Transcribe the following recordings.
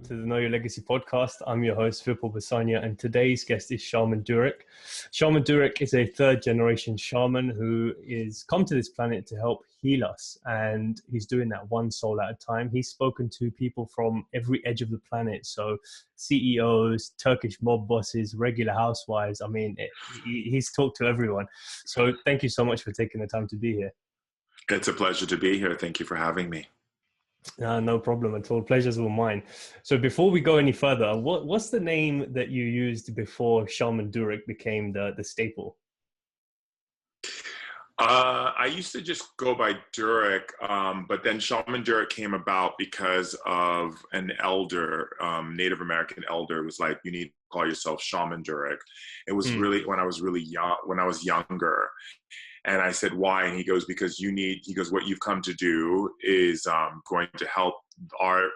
to the Know Your Legacy podcast. I'm your host, Vipul Basanya, and today's guest is Shaman Durek. Shaman Durek is a third-generation shaman who is come to this planet to help heal us, and he's doing that one soul at a time. He's spoken to people from every edge of the planet, so CEOs, Turkish mob bosses, regular housewives. I mean, he's talked to everyone. So thank you so much for taking the time to be here. It's a pleasure to be here. Thank you for having me. No problem at all. Pleasure's all mine. So before we go any further, what's the name that you used before Shaman Durek became the staple? I used to just go by Durak, but then Shaman Durek came about because of an elder, Native American elder, was like, you need to call yourself Shaman Durek. It was really when I was really young, when I was younger. And I said, why? And he goes, because he goes, what you've come to do is going to help our,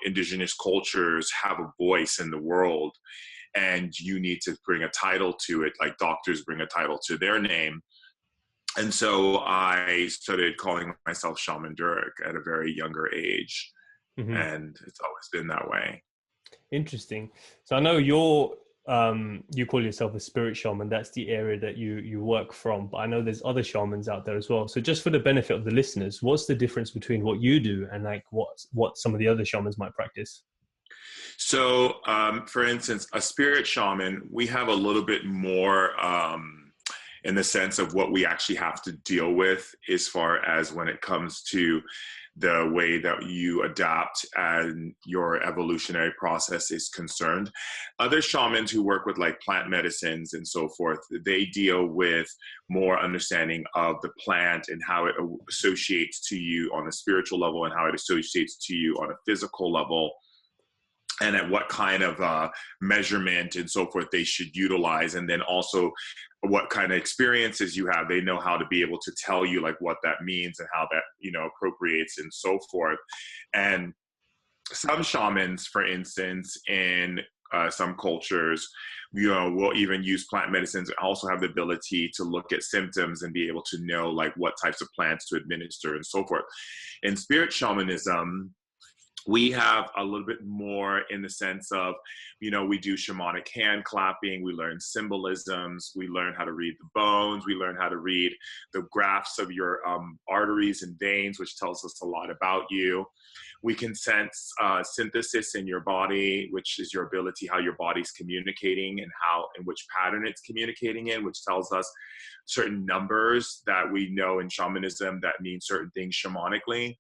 indigenous cultures have a voice in the world. And you need to bring a title to it, like doctors bring a title to their name. And so I started calling myself Shaman Durek at a very younger age. Mm-hmm. And it's always been that way. Interesting. So I know you call yourself a spirit shaman. That's the area that you work from. But I know there's other shamans out there as well. So just for the benefit of the listeners, what's the difference between what you do and like what some of the other shamans might practice? So, for instance, a spirit shaman, we have a little bit more in the sense of what we actually have to deal with as far as when it comes to the way that you adapt and your evolutionary process is concerned. Other shamans who work with like plant medicines and so forth, they deal with more understanding of the plant and how it associates to you on a spiritual level and how it associates to you on a physical level, and at what kind of measurement and so forth they should utilize. And then also what kind of experiences you have, they know how to be able to tell you like what that means and how that, appropriates and so forth. And some shamans, for instance, in some cultures, will even use plant medicines and also have the ability to look at symptoms and be able to know like what types of plants to administer and so forth. In spirit shamanism, we have a little bit more in the sense of, we do shamanic hand clapping, we learn symbolisms, we learn how to read the bones, we learn how to read the graphs of your arteries and veins, which tells us a lot about you. We can sense synthesis in your body, which is your ability, how your body's communicating and in which pattern it's communicating in, which tells us certain numbers that we know in shamanism that mean certain things shamanically.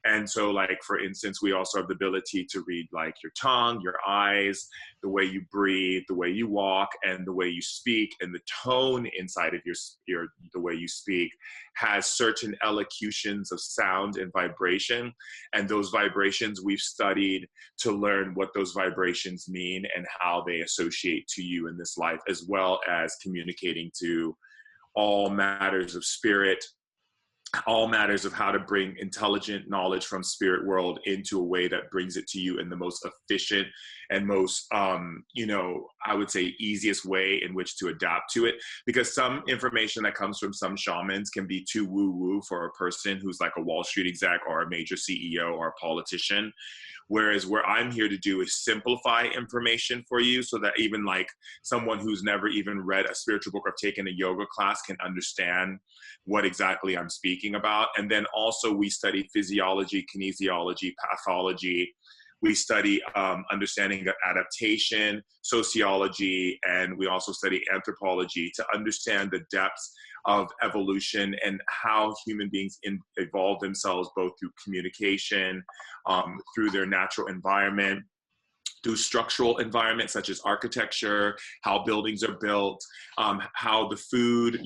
And so, like, for instance, we also have the ability to read, like, your tongue, your eyes, the way you breathe, the way you walk, and the way you speak, and the tone inside of the way you speak has certain elocutions of sound and vibration. And those vibrations we've studied to learn what those vibrations mean and how they associate to you in this life, as well as communicating to all matters of spirit, all matters of how to bring intelligent knowledge from spirit world into a way that brings it to you in the most efficient and most, I would say easiest way in which to adapt to it. Because some information that comes from some shamans can be too woo-woo for a person who's like a Wall Street exec or a major CEO or a politician. Whereas what I'm here to do is simplify information for you so that even like someone who's never even read a spiritual book or taken a yoga class can understand what exactly I'm speaking about. And then also we study physiology, kinesiology, pathology. We study understanding of adaptation, sociology, and we also study anthropology to understand the depths of evolution and how human beings evolve themselves both through communication, through their natural environment, through structural environments such as architecture, how buildings are built, how the food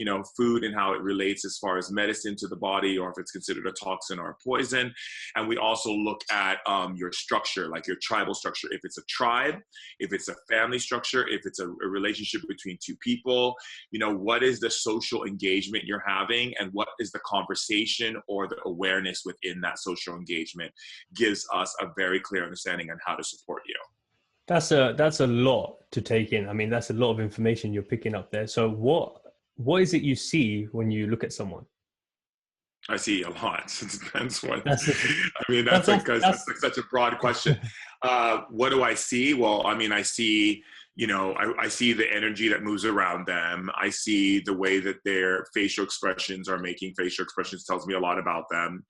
and how it relates as far as medicine to the body, or if it's considered a toxin or a poison. And we also look at your structure, like your tribal structure, if it's a tribe, if it's a family structure, if it's a relationship between two people, what is the social engagement you're having, and what is the conversation or the awareness within that social engagement gives us a very clear understanding on how to support you. That's a lot to take in. I mean, that's a lot of information you're picking up there. So what is it you see when you look at someone? I see a lot. It depends what. That's like such a broad question. What do I see? Well, I mean, I see, I see the energy that moves around them. I see the way that their facial expressions are making facial expressions tells me a lot about them.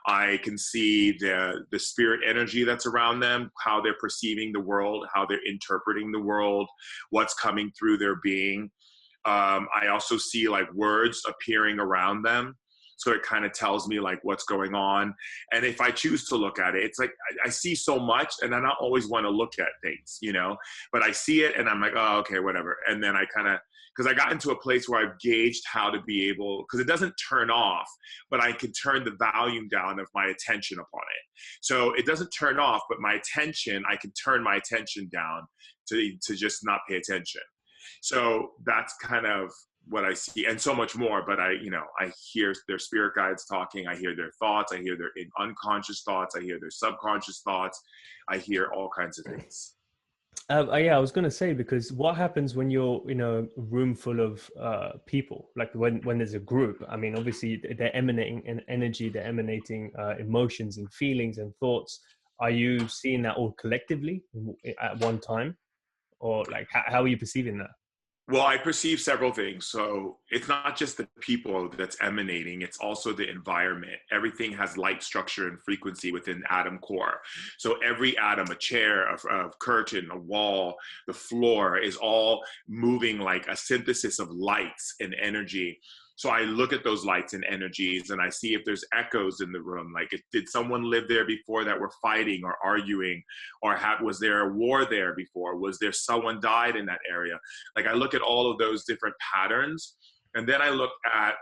I can see the spirit energy that's around them, how they're perceiving the world, how they're interpreting the world, what's coming through their being. I also see like words appearing around them. So it kind of tells me like what's going on. And if I choose to look at it, it's like I see so much and I don't always want to look at things, but I see it and I'm like, oh, okay, whatever. And then I kind of, because I got into a place where I've gauged how to be able, because it doesn't turn off, but I can turn the volume down of my attention upon it. So it doesn't turn off, but my attention, I can turn my attention down to just not pay attention. So that's kind of what I see, and so much more. But I hear their spirit guides talking. I hear their thoughts. I hear their unconscious thoughts. I hear their subconscious thoughts. I hear all kinds of things. Yeah, I was going to say, because what happens when you're in a room full of people, like when there's a group? I mean, obviously they're emanating an energy, they're emanating emotions and feelings and thoughts. Are you seeing that all collectively at one time, or like how are you perceiving that? Well, I perceive several things. So it's not just the people that's emanating, it's also the environment. Everything has light structure and frequency within atom core. So every atom, a chair, a curtain, a wall, the floor is all moving like a synthesis of lights and energy. So I look at those lights and energies and I see if there's echoes in the room. Like, did someone live there before that were fighting or arguing? Or was there a war there before? Was there someone died in that area? Like, I look at all of those different patterns. And then I look at,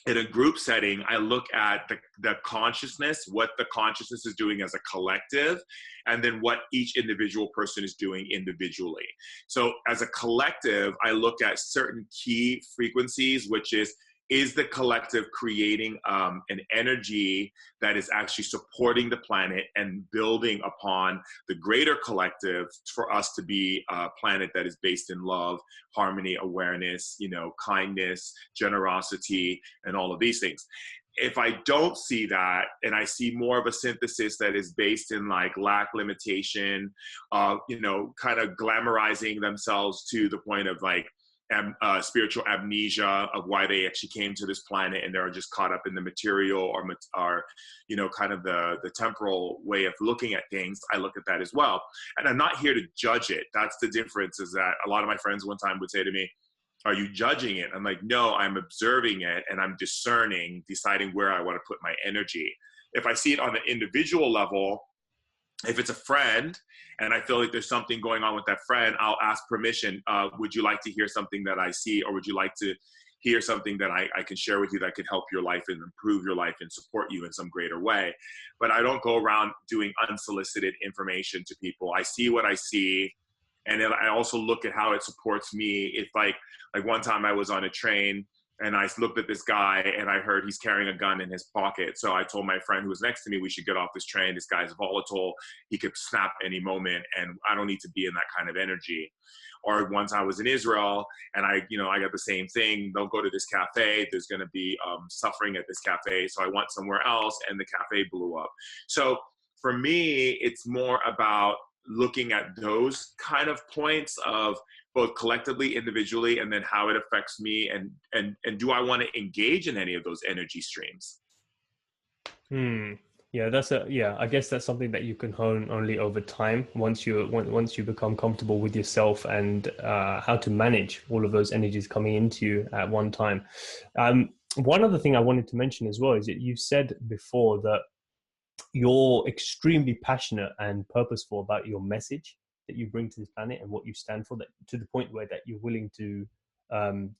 in a group setting, I look at the consciousness, what the consciousness is doing as a collective, and then what each individual person is doing individually. So as a collective, I look at certain key frequencies, which is the collective creating an energy that is actually supporting the planet and building upon the greater collective for us to be a planet that is based in love, harmony, awareness, kindness, generosity, and all of these things. If I don't see that, and I see more of a synthesis that is based in like lack, limitation, kind of glamorizing themselves to the point of like spiritual amnesia of why they actually came to this planet, and they're just caught up in the material or kind of the temporal way of looking at things, I look at that as well. And I'm not here to judge it. That's the difference, is that a lot of my friends one time would say to me, are you judging it? I'm like, no, I'm observing it and I'm discerning, deciding where I want to put my energy. If I see it on an individual level, if it's a friend and I feel like there's something going on with that friend, I'll ask permission. Would you like to hear something that I see? Or would you like to hear something that I can share with you that could help your life and improve your life and support you in some greater way? But I don't go around doing unsolicited information to people. I see what I see. And then I also look at how it supports me. If like one time I was on a train and I looked at this guy and I heard he's carrying a gun in his pocket. So I told my friend who was next to me, we should get off this train. This guy's volatile. He could snap any moment and I don't need to be in that kind of energy. Or once I was in Israel and I got the same thing. Don't go to this cafe. There's going to be suffering at this cafe. So I went somewhere else and the cafe blew up. So for me, it's more about looking at those kind of points of both collectively, individually, and then how it affects me, and do I want to engage in any of those energy streams? Yeah, I guess that's something that you can hone only over time, once you become comfortable with yourself and how to manage all of those energies coming into you at one time. One other thing I wanted to mention as well is that you said before that you're extremely passionate and purposeful about your message that you bring to this planet and what you stand for, that to the point where that you're willing to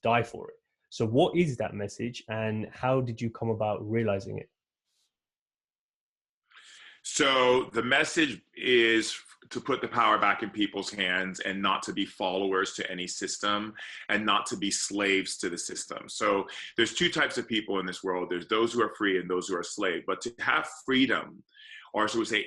die for it. So what is that message and how did you come about realizing it? So the message is to put the power back in people's hands and not to be followers to any system and not to be slaves to the system. So there's two types of people in this world. There's those who are free and those who are slave. But to have freedom, or so we say,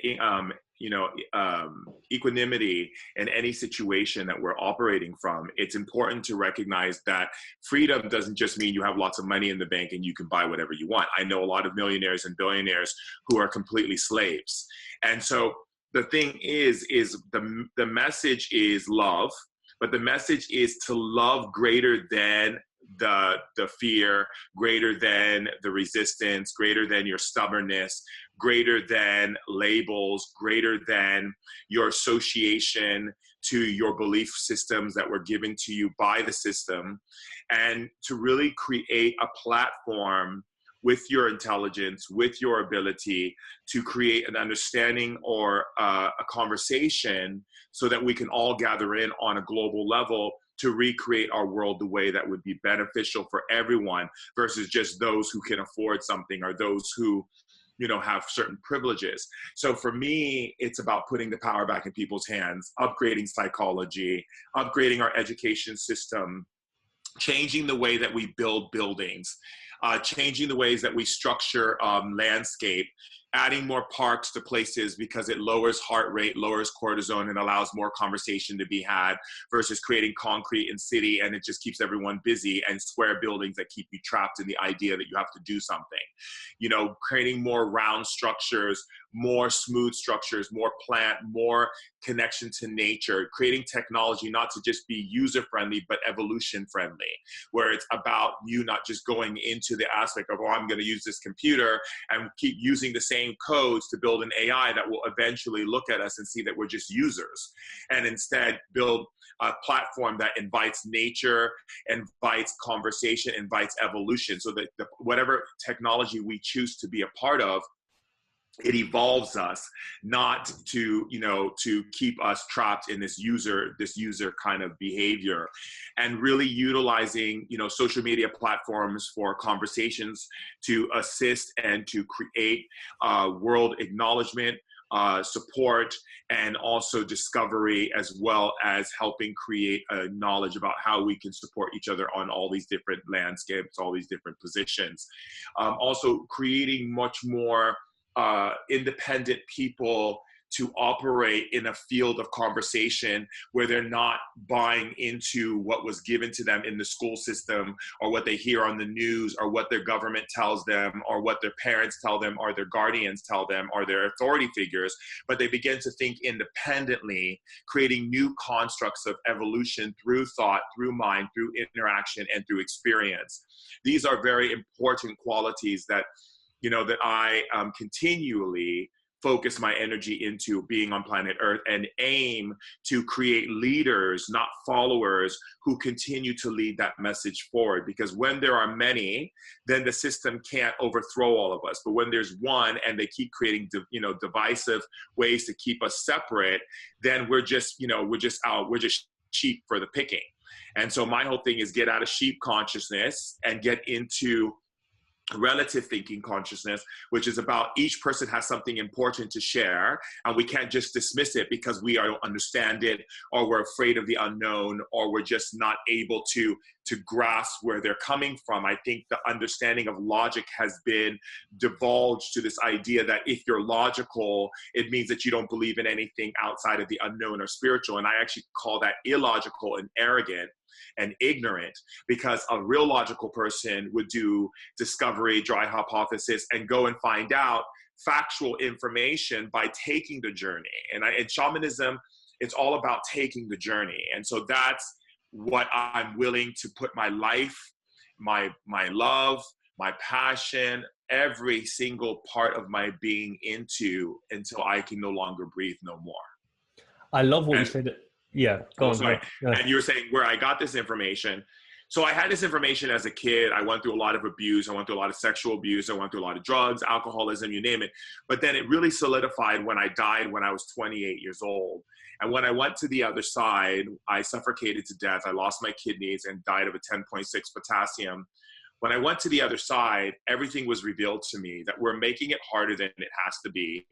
equanimity in any situation that we're operating from, it's important to recognize that freedom doesn't just mean you have lots of money in the bank and you can buy whatever you want. I know a lot of millionaires and billionaires who are completely slaves. And so the thing is the message is love, but the message is to love greater than the fear, greater than the resistance, greater than your stubbornness, greater than labels, greater than your association to your belief systems that were given to you by the system, and to really create a platform with your intelligence, with your ability to create an understanding or a conversation so that we can all gather in on a global level to recreate our world the way that would be beneficial for everyone versus just those who can afford something or those who, you know, have certain privileges. So for me, it's about putting the power back in people's hands, upgrading psychology, upgrading our education system, changing the way that we build buildings, changing the ways that we structure landscape, adding more parks to places because it lowers heart rate, lowers cortisol, and allows more conversation to be had versus creating concrete in city, and it just keeps everyone busy, and square buildings that keep you trapped in the idea that you have to do something. You know, creating more round structures, more smooth structures, more plant, more connection to nature, creating technology not to just be user-friendly, but evolution-friendly, where it's about you not just going into the aspect of, oh, I'm going to use this computer and keep using the same codes to build an AI that will eventually look at us and see that we're just users, and instead build a platform that invites nature, invites conversation, invites evolution, so that whatever technology we choose to be a part of, it evolves us, not to, you know, to keep us trapped in this user kind of behavior. And really utilizing, you know, social media platforms for conversations to assist and to create world acknowledgement, support, and also discovery, as well as helping create a knowledge about how we can support each other on all these different landscapes, all these different positions. Also creating much more independent people to operate in a field of conversation where they're not buying into what was given to them in the school system, or what they hear on the news, or what their government tells them, or what their parents tell them, or their guardians tell them, or their authority figures, but they begin to think independently, creating new constructs of evolution through thought, through mind, through interaction, and through experience. These are very important qualities that, you know, that I continually focus my energy into being on planet Earth, and aim to create leaders, not followers, who continue to lead that message forward. Because when there are many, then the system can't overthrow all of us. But when there's one and they keep creating, you know, divisive ways to keep us separate, then we're just, you know, we're just sheep for the picking. And so my whole thing is get out of sheep consciousness and get into relative thinking consciousness, which is about each person has something important to share, and we can't just dismiss it because we don't understand it, or we're afraid of the unknown, or we're just not able to grasp where they're coming from. I think the understanding of logic has been divulged to this idea that if you're logical, it means that you don't believe in anything outside of the unknown or spiritual. And I actually call that illogical and arrogant and ignorant, because a real logical person would do discovery, dry hypothesis, and go and find out factual information by taking the journey. And in shamanism, it's all about taking the journey. And so that's what I'm willing to put my life, my love, my passion, every single part of my being into, until I can no longer breathe no more. I love what you said. Yeah, go on. Sorry. Yeah. And you were saying where I got this information. So I had this information as a kid. I went through a lot of abuse. I went through a lot of sexual abuse. I went through a lot of drugs, alcoholism, you name it. But then it really solidified when I died when I was 28 years old. And when I went to the other side, I suffocated to death. I lost my kidneys and died of a 10.6 potassium. When I went to the other side, everything was revealed to me that we're making it harder than it has to be.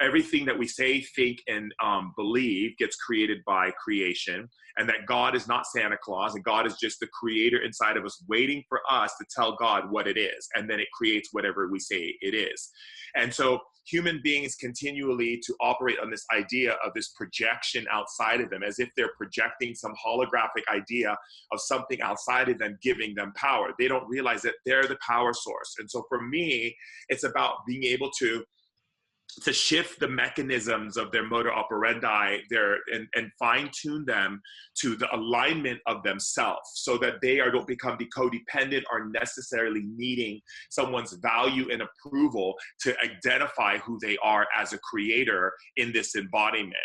Everything that we say, think, and believe gets created by creation, and that God is not Santa Claus, and God is just the creator inside of us waiting for us to tell God what it is, and then it creates whatever we say it is. And so human beings continually to operate on this idea of this projection outside of them, as if they're projecting some holographic idea of something outside of them giving them power. They don't realize that they're the power source. And so for me, it's about being able to to shift the mechanisms of their motor operandi and fine tune them to the alignment of themselves, so that they don't become codependent or necessarily needing someone's value and approval to identify who they are as a creator in this embodiment.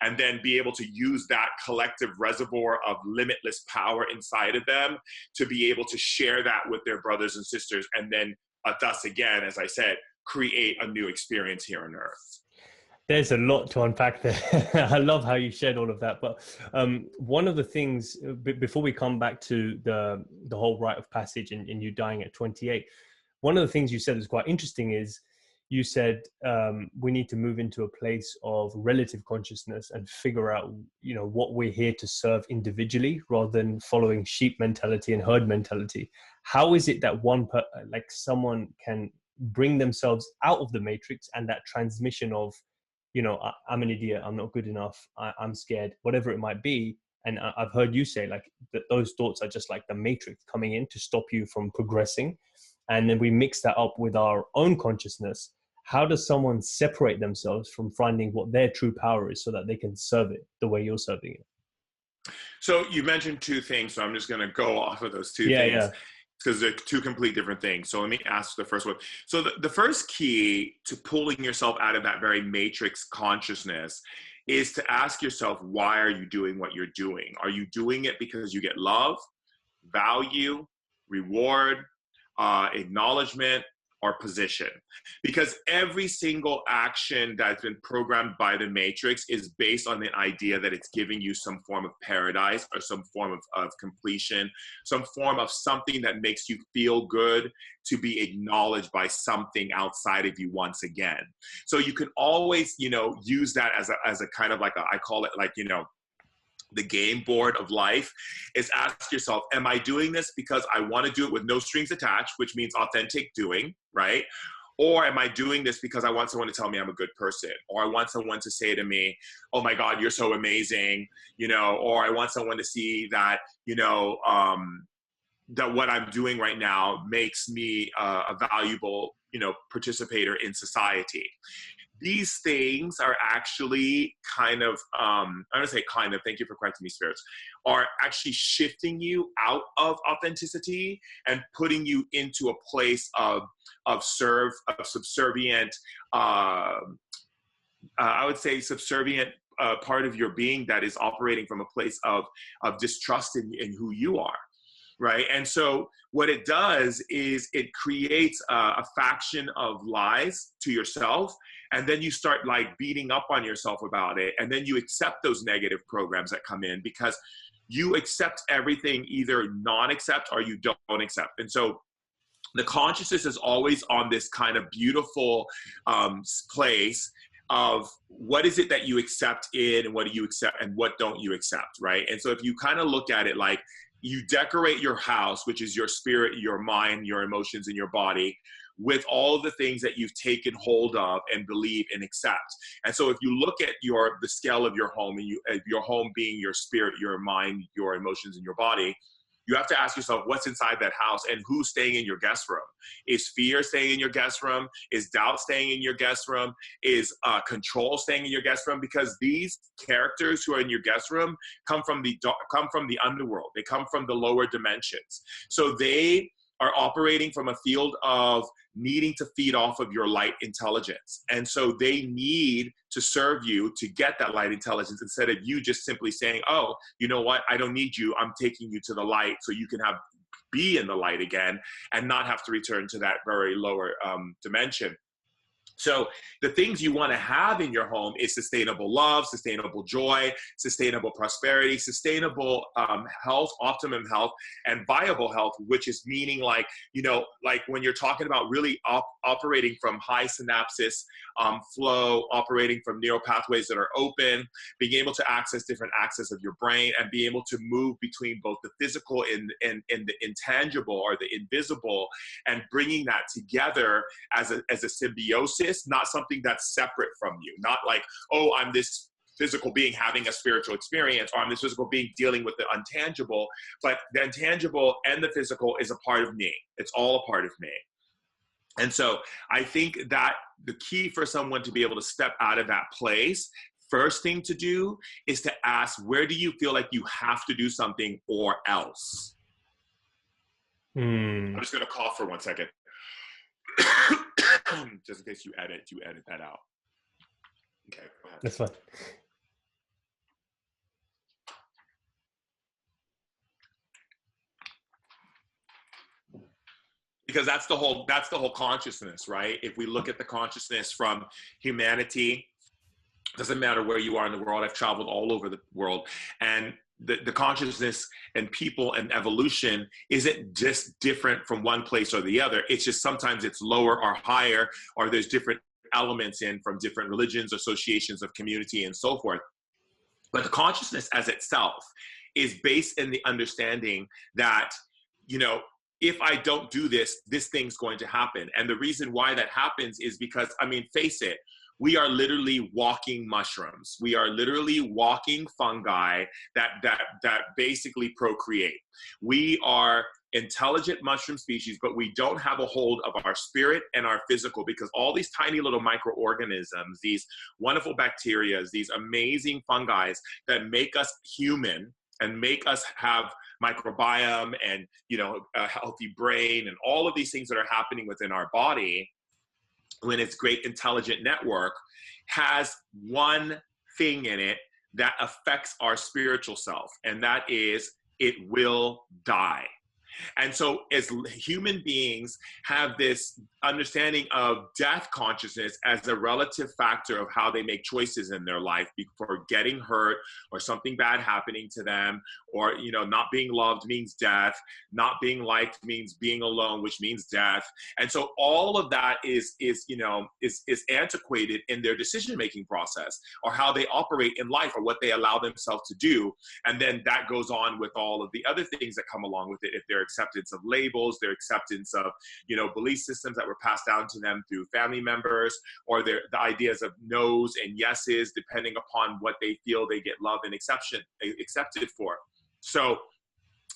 And then be able to use that collective reservoir of limitless power inside of them to be able to share that with their brothers and sisters. And then thus again, as I said, create a new experience here on earth. There's a lot to unpack there. I love how you shared all of that. But one of the things, before we come back to the whole rite of passage and you dying at 28, one of the things you said is quite interesting is you said we need to move into a place of relative consciousness and figure out, you know, what we're here to serve individually rather than following sheep mentality and herd mentality. How is it that someone can bring themselves out of the matrix and that transmission of, you know, I'm an idiot, I'm not good enough, I'm scared, whatever it might be. And I've heard you say like that those thoughts are just like the matrix coming in to stop you from progressing. And then we mix that up with our own consciousness. How does someone separate themselves from finding what their true power is so that they can serve it the way you're serving it? So you mentioned two things, so I'm just going to go off of those two things. Yeah. Because they're two complete different things. So let me ask the first one. So the first key to pulling yourself out of that very matrix consciousness is to ask yourself, why are you doing what you're doing? Are you doing it because you get love, value, reward, acknowledgement, or position? Because every single action that's been programmed by the matrix is based on the idea that it's giving you some form of paradise or some form of completion, some form of something that makes you feel good, to be acknowledged by something outside of you once again. So you can always, you know, use that as a kind of like I call it like, you know, the game board of life. Is ask yourself, am I doing this because I want to do it with no strings attached, which means authentic doing, right? Or am I doing this because I want someone to tell me I'm a good person? Or I want someone to say to me, oh my God, you're so amazing, you know, or I want someone to see that, you know, that what I'm doing right now makes me a valuable, you know, participator in society. These things are actually kind of, I'm going to say kind of, thank you for correcting me, spirits, are actually shifting you out of authenticity and putting you into a place of subservient, I would say subservient part of your being that is operating from a place of distrust in who you are. Right. And so what it does is it creates a faction of lies to yourself. And then you start like beating up on yourself about it. And then you accept those negative programs that come in because you accept everything, either non-accept or you don't accept. And so the consciousness is always on this kind of beautiful place of what is it that you accept in and what do you accept and what don't you accept, right? And so if you kind of look at it like, you decorate your house, which is your spirit, your mind, your emotions, and your body, with all the things that you've taken hold of and believe and accept. And so if you look at the scale of your home, and your home being your spirit, your mind, your emotions, and your body, you have to ask yourself what's inside that house and who's staying in your guest room. Is fear staying in your guest room? Is doubt staying in your guest room? Is control staying in your guest room? Because these characters who are in your guest room come from the underworld. They come from the lower dimensions. So they are operating from a field of needing to feed off of your light intelligence. And so they need to serve you to get that light intelligence instead of you just simply saying, oh, you know what? I don't need you. I'm taking you to the light so you can be in the light again and not have to return to that very lower dimension. So the things you want to have in your home is sustainable love, sustainable joy, sustainable prosperity, sustainable health, optimum health, and viable health, which is meaning like, you know, like when you're talking about really operating from high synapses flow, operating from neural pathways that are open, being able to access different axes of your brain and be able to move between both the physical and the intangible or the invisible, and bringing that together as a symbiosis, not something that's separate from you, not like, oh, I'm this physical being having a spiritual experience, or I'm this physical being dealing with the untangible, but the intangible and the physical is a part of me. It's all a part of me. And so I think that the key for someone to be able to step out of that place, first thing to do is to ask, where do you feel like you have to do something or else? I'm just going to cough for 1 second. Just in case you edit that out. Okay, go ahead. That's fine. Because that's the whole consciousness, right? If we look at the consciousness from humanity, doesn't matter where you are in the world. I've traveled all over the world, and the consciousness and people and evolution isn't just different from one place or the other. It's just sometimes it's lower or higher, or there's different elements in from different religions, associations of community, and so forth. But the consciousness as itself is based in the understanding that, you know, if I don't do this, this thing's going to happen. And the reason why that happens is because, I mean, face it, we are literally walking mushrooms. We are literally walking fungi that basically procreate. We are intelligent mushroom species, but we don't have a hold of our spirit and our physical, because all these tiny little microorganisms, these wonderful bacteria, these amazing fungi that make us human and make us have microbiome and, you know, a healthy brain and all of these things that are happening within our body, when its great intelligent network, has one thing in it that affects our spiritual self, and that is it will die. And so as human beings have this understanding of death consciousness as a relative factor of how they make choices in their life before getting hurt or something bad happening to them, or, you know, not being loved means death, not being liked means being alone, which means death. And so all of that is antiquated in their decision-making process, or how they operate in life, or what they allow themselves to do. And then that goes on with all of the other things that come along with it. If their acceptance of labels, their acceptance of, you know, belief systems that were passed down to them through family members, or the ideas of no's and yeses, depending upon what they feel they get love and accepted for. So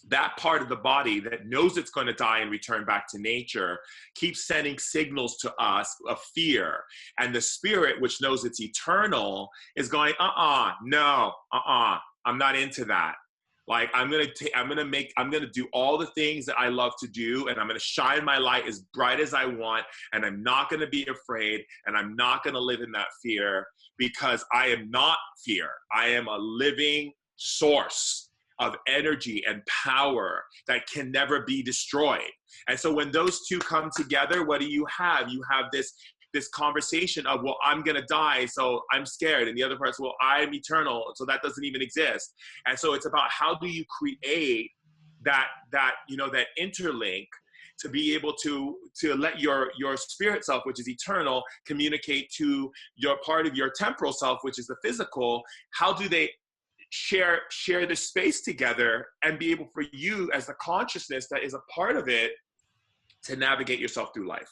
that part of the body that knows it's going to die and return back to nature keeps sending signals to us of fear. And the spirit, which knows it's eternal, is going, no, I'm not into that. Like, I'm gonna do all the things that I love to do, and I'm gonna shine my light as bright as I want, and I'm not gonna be afraid, and I'm not gonna live in that fear, because I am not fear. I am a living source of energy and power that can never be destroyed. And so when those two come together, what do you have? You have this conversation of, well, I'm gonna die, so I'm scared. And the other person, well, I'm eternal, so that doesn't even exist. And so it's about, how do you create that you know, that interlink to be able to let your spirit self, which is eternal, communicate to your part of your temporal self, which is the physical. How do they share the space together and be able for you as the consciousness that is a part of it to navigate yourself through life?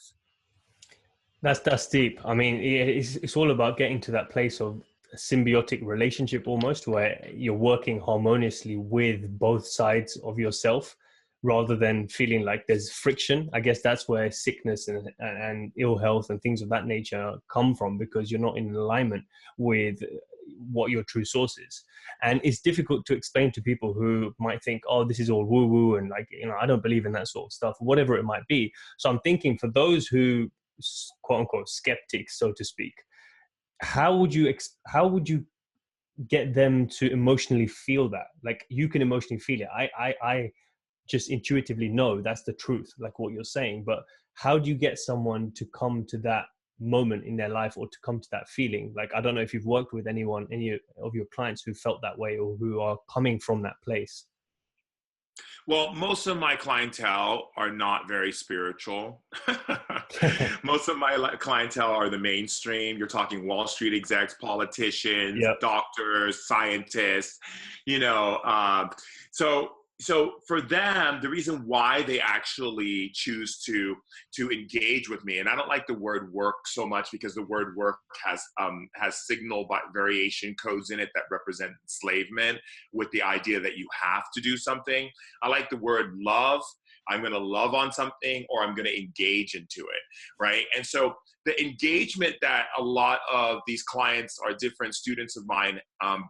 That's deep. I mean, it's all about getting to that place of a symbiotic relationship, almost, where you're working harmoniously with both sides of yourself, rather than feeling like there's friction. I guess that's where sickness and ill health and things of that nature come from, because you're not in alignment with what your true source is. And it's difficult to explain to people who might think, oh, this is all woo woo, and, like, you know, I don't believe in that sort of stuff, whatever it might be. So I'm thinking, for those who, quote unquote, skeptics, so to speak, how would you get them to emotionally feel that? Like, you can emotionally feel it. I just intuitively know that's the truth, like what you're saying. But how do you get someone to come to that moment in their life, or to come to that feeling? Like, I don't know if you've worked with any of your clients who felt that way, or who are coming from that place. Well, most of my clientele are not very spiritual. Most of my clientele are the mainstream. You're talking Wall Street execs, politicians, Yep. doctors, scientists, you know. So for them, the reason why they actually choose to engage with me, and I don't like the word work so much, because the word work has signal variation codes in it that represent enslavement, with the idea that you have to do something. I like the word love. I'm going to love on something, or I'm going to engage into it, right? And so the engagement that a lot of these clients or different students of mine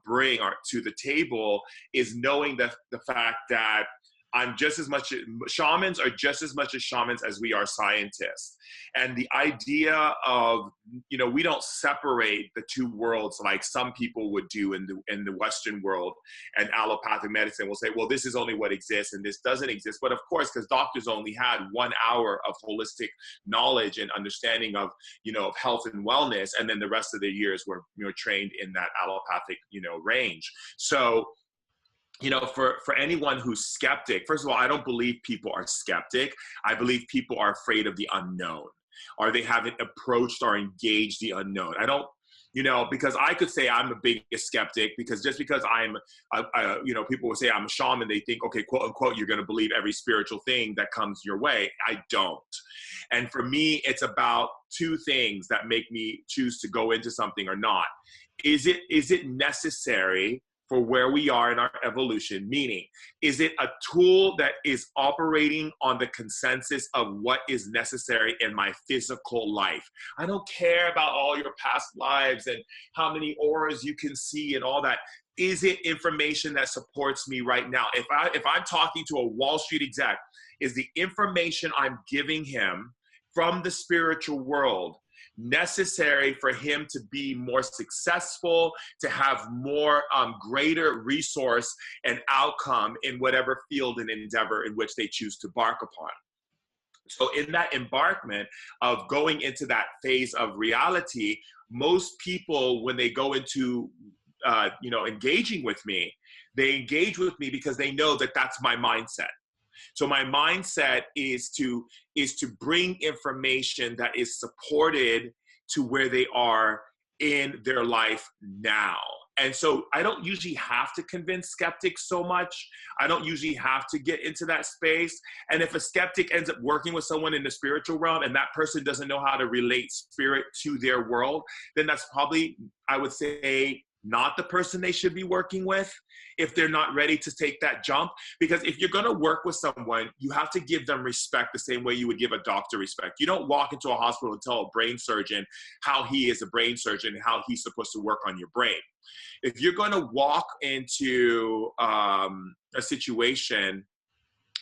bring to the table is knowing the fact that shamans are just as much as shamans as we are scientists. And the idea of, we don't separate the two worlds like some people would do in the Western world, and allopathic medicine will say, well, this is only what exists and this doesn't exist. But of course, because doctors only had 1 hour of holistic knowledge and understanding of, of health and wellness, and then the rest of the years were, trained in that allopathic, range. So, for anyone who's skeptic, first of all, I don't believe people are skeptic. I believe people are afraid of the unknown, or they haven't approached or engaged the unknown. I don't, because I could say I'm a big skeptic, because just because I'm, people will say I'm a shaman, they think, okay, quote unquote, you're going to believe every spiritual thing that comes your way. I don't. And for me, it's about two things that make me choose to go into something or not. Is it necessary for where we are in our evolution? Meaning, is it a tool that is operating on the consensus of what is necessary in my physical life? I don't care about all your past lives and how many auras you can see and all that. Is it information that supports me right now? If I'm talking to a Wall Street exec, is the information I'm giving him from the spiritual world necessary for him to be more successful, to have more greater resource and outcome in whatever field and endeavor in which they choose to embark upon? So in that embarkment of going into that phase of reality, most people, when they go into engaging with me, they engage with me because they know that that's my mindset. So my mindset is to bring information that is supported to where they are in their life now. And so I don't usually have to convince skeptics so much. I don't usually have to get into that space. And if a skeptic ends up working with someone in the spiritual realm and that person doesn't know how to relate spirit to their world, then that's probably, I would say, not the person they should be working with if they're not ready to take that jump. Because if you're going to work with someone, you have to give them respect the same way you would give a doctor respect. You don't walk into a hospital and tell a brain surgeon how he is a brain surgeon and how he's supposed to work on your brain. If you're going to walk into a situation,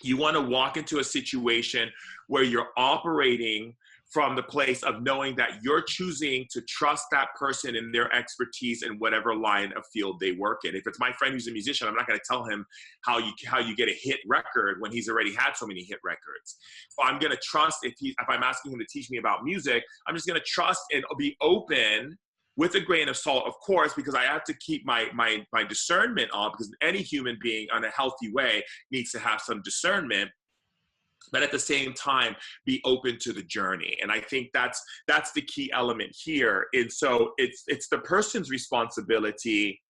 you want to walk into a situation where you're operating from the place of knowing that you're choosing to trust that person in their expertise in whatever line of field they work in. If it's my friend who's a musician, I'm not going to tell him how you get a hit record when he's already had so many hit records. So I'm going to trust, if I'm asking him to teach me about music, I'm just going to trust and be open with a grain of salt, of course, because I have to keep my discernment on, because any human being on a healthy way needs to have some discernment. But at the same time, be open to the journey. And I think that's the key element here. And so it's the person's responsibility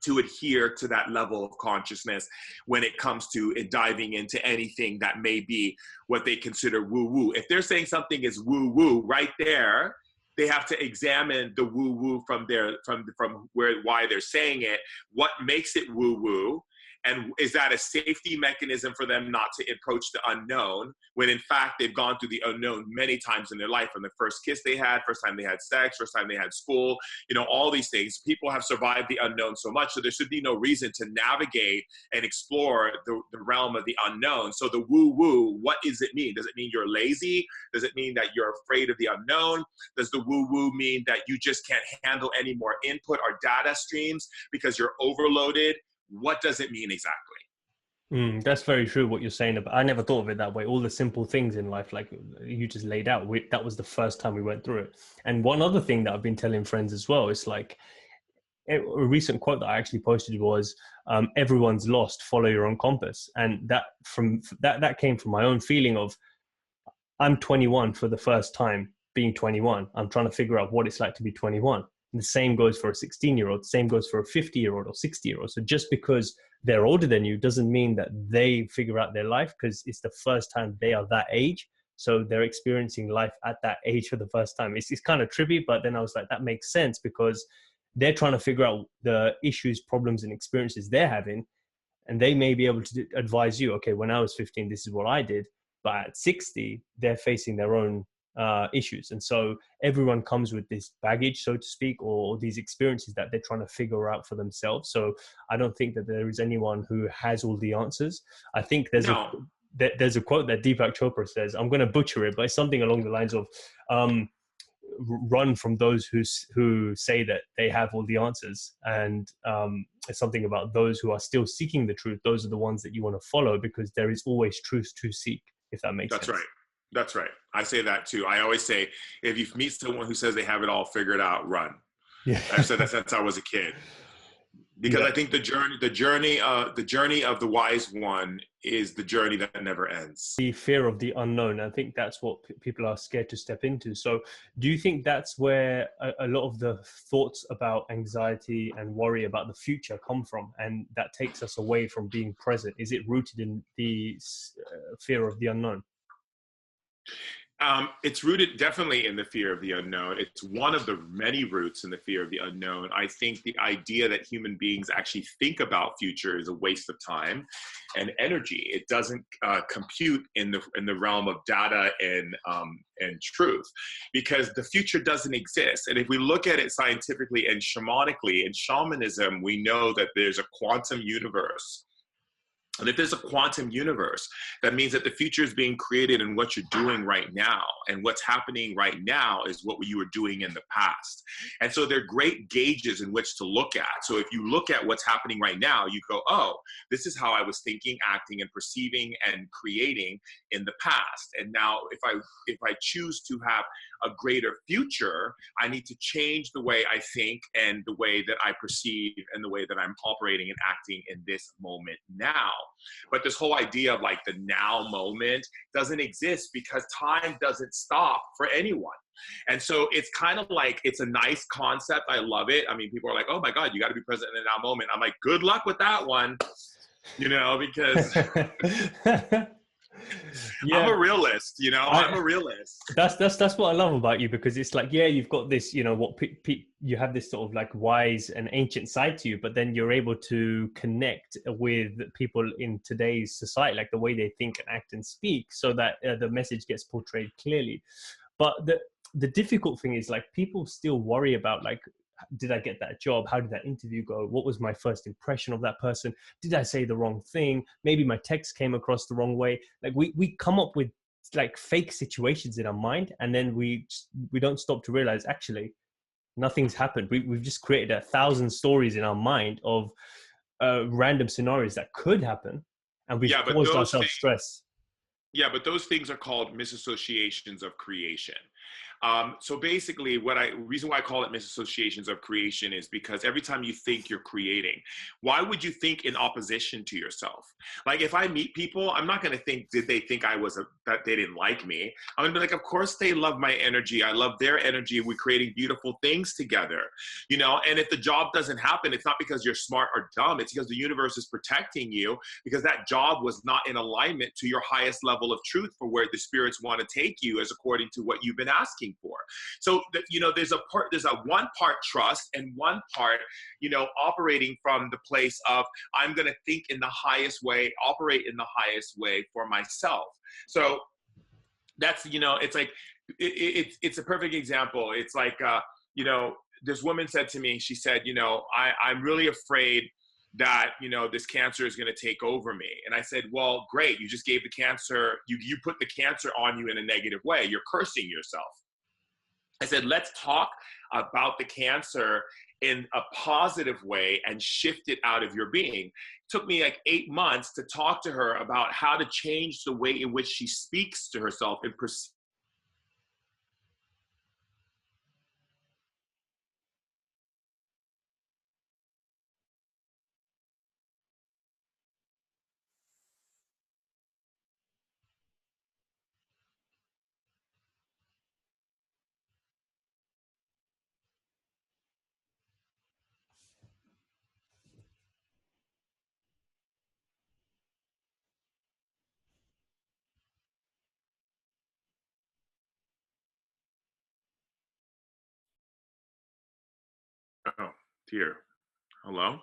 to adhere to that level of consciousness when it comes to diving into anything that may be what they consider woo-woo. If they're saying something is woo-woo right there, they have to examine the woo-woo from why they're saying it. What makes it woo-woo? And is that a safety mechanism for them not to approach the unknown, when in fact they've gone through the unknown many times in their life? From the first kiss they had, first time they had sex, first time they had school, all these things. People have survived the unknown so much, so there should be no reason to navigate and explore the realm of the unknown. So the woo-woo, what does it mean? Does it mean you're lazy? Does it mean that you're afraid of the unknown? Does the woo-woo mean that you just can't handle any more input or data streams because you're overloaded? What does it mean exactly? That's very true what you're saying. But I never thought of it that way. All the simple things in life, like you just laid out, that was the first time we went through it. And one other thing that I've been telling friends as well, it's like a recent quote that I actually posted was, everyone's lost, follow your own compass. And that came from my own feeling of, I'm 21 for the first time being 21. I'm trying to figure out what it's like to be 21. And the same goes for a 16-year-old, the same goes for a 50-year-old or 60-year-old. So just because they're older than you doesn't mean that they figure out their life, because it's the first time they are that age. So they're experiencing life at that age for the first time. It's kind of trippy, but then I was like, that makes sense, because they're trying to figure out the issues, problems, and experiences they're having. and they may be able to advise you, okay, when I was 15, this is what I did, but at 60, they're facing their own issues. And so everyone comes with this baggage, so to speak, or these experiences that they're trying to figure out for themselves. So I don't think that there is anyone who has all the answers. I think there's a quote that Deepak Chopra says, I'm going to butcher it, but it's something along the lines of, run from those who say that they have all the answers, and it's something about those who are still seeking the truth. Those are the ones that you want to follow, because there is always truth to seek, if that makes sense. That's right. That's right. I say that too. I always say, if you meet someone who says they have it all figured out, run. Yeah. I've said that since I was a kid, because Yeah. I think the journey of the wise one is the journey that never ends. The fear of the unknown. I think that's what people are scared to step into. So do you think that's where a lot of the thoughts about anxiety and worry about the future come from, and that takes us away from being present? Is it rooted in the fear of the unknown? It's rooted definitely in the fear of the unknown. It's one of the many roots in the fear of the unknown. I think the idea that human beings actually think about future is a waste of time and energy. It doesn't compute in the realm of data and truth, because the future doesn't exist. And if we look at it scientifically and shamanically, in shamanism, we know that there's a quantum universe. And if there's a quantum universe, that means that the future is being created in what you're doing right now. And what's happening right now is what you were doing in the past. And so they're great gauges in which to look at. So if you look at what's happening right now, you go, oh, this is how I was thinking, acting, and perceiving and creating in the past. And now if I choose to have a greater future, I need to change the way I think and the way that I perceive and the way that I'm operating and acting in this moment now. But this whole idea of like the now moment doesn't exist, because time doesn't stop for anyone. And so it's kind of like, it's a nice concept. I love it. I mean, people are like, oh my God, you got to be present in the now moment. I'm like, good luck with that one, because yeah. I'm a realist, I'm a realist. That's what I love about you, because it's like, yeah, you've got this, you have this sort of like wise and ancient side to you, but then you're able to connect with people in today's society, like the way they think and act and speak, so that the message gets portrayed clearly. But the difficult thing is, like, people still worry about, like, did I get that job? How did that interview go? What was my first impression of that person? Did I say the wrong thing? Maybe my text came across the wrong way. Like, we come up with like fake situations in our mind, and then we don't stop to realize, actually, nothing's happened. We've just created 1,000 stories in our mind of random scenarios that could happen, and we've caused ourselves stress. Yeah, but those things are called misassociations of creation. So basically, reason why I call it misassociations of creation is because every time you think you're creating, why would you think in opposition to yourself? Like, if I meet people, I'm not going to think, did they think that they didn't like me? I'm going to be like, of course they love my energy. I love their energy. We're creating beautiful things together, And if the job doesn't happen, it's not because you're smart or dumb. It's because the universe is protecting you, because that job was not in alignment to your highest level of truth for where the spirits want to take you, as according to what you've been asking for. So, there's a one part trust and one part, operating from the place of, I'm going to think in the highest way, operate in the highest way for myself. So that's, it's like, it's a perfect example. It's like, this woman said to me, she said, I'm really afraid that, this cancer is going to take over me. And I said, well, great. You just gave the cancer, you put the cancer on you in a negative way. You're cursing yourself. I said, let's talk about the cancer in a positive way and shift it out of your being. It took me like 8 months to talk to her about how to change the way in which she speaks to herself and perceives. Oh, dear. Hello?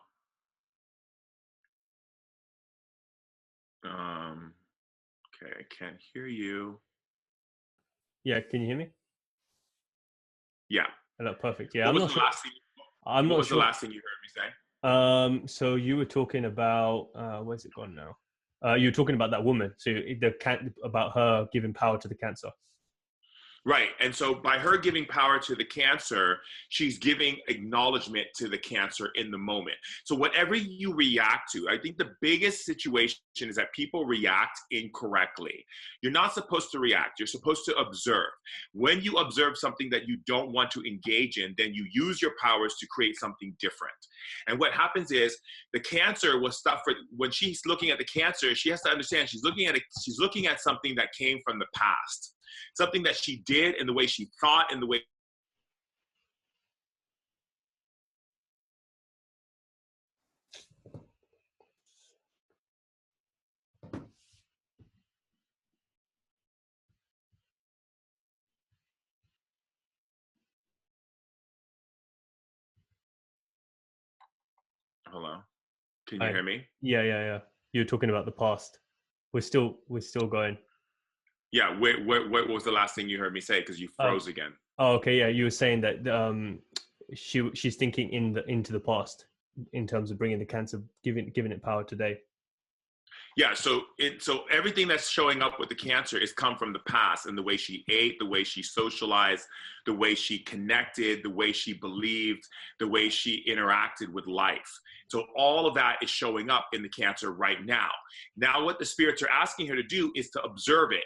Um, okay, I can't hear you. Yeah, can you hear me? Yeah. Hello, perfect. Yeah, What I'm was not the sure. last thing? I'm What not was the sure. last thing you heard me say? So you were talking about where's it gone now? You were talking about that woman. So about her giving power to the cancer. Right. And so by her giving power to the cancer, she's giving acknowledgement to the cancer in the moment. So whatever you react to, I think the biggest situation is that people react incorrectly. You're not supposed to react. You're supposed to observe. When you observe something that you don't want to engage in, then you use your powers to create something different. And what happens is the cancer was stuff for when she's looking at the cancer, she has to understand she's looking at something that came from the past, something that she did and the way she thought and the way. Hello, can you Hi. hear me? Yeah. You were talking about the past. We're still going. Yeah, what was the last thing you heard me say? Because you Uh, froze again. oh, okay. Yeah, you were saying that she's thinking into the past in terms of bringing the cancer, giving it power today. Yeah, so everything that's showing up with the cancer is come from the past, and the way she ate, the way she socialized, the way she connected, the way she believed, the way she interacted with life. So all of that is showing up in the cancer right now. Now what the spirits are asking her to do is to observe it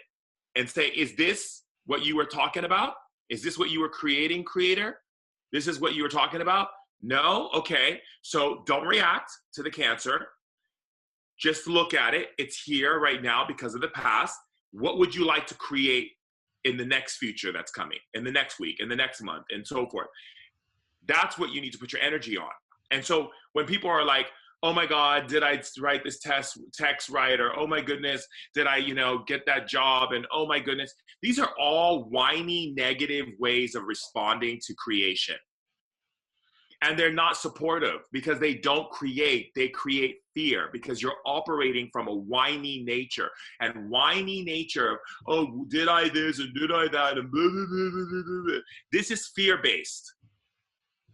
and say, is this what you were talking about? Is this what you were creating, creator? This is what you were talking about? No? Okay. So don't react to the cancer. Just look at it. It's here right now because of the past. What would you like to create in the next future that's coming, in the next week, in the next month, and so forth? That's what you need to put your energy on. And so when people are like, oh my God, did I write this text right? Or, oh my goodness, did I, get that job? And oh my goodness, these are all whiny, negative ways of responding to creation. And they're not supportive because they don't create, they create fear because you're operating from a whiny nature. And whiny nature, oh, did I this and did I that? And blah, blah, blah, blah, blah, blah. This is fear-based.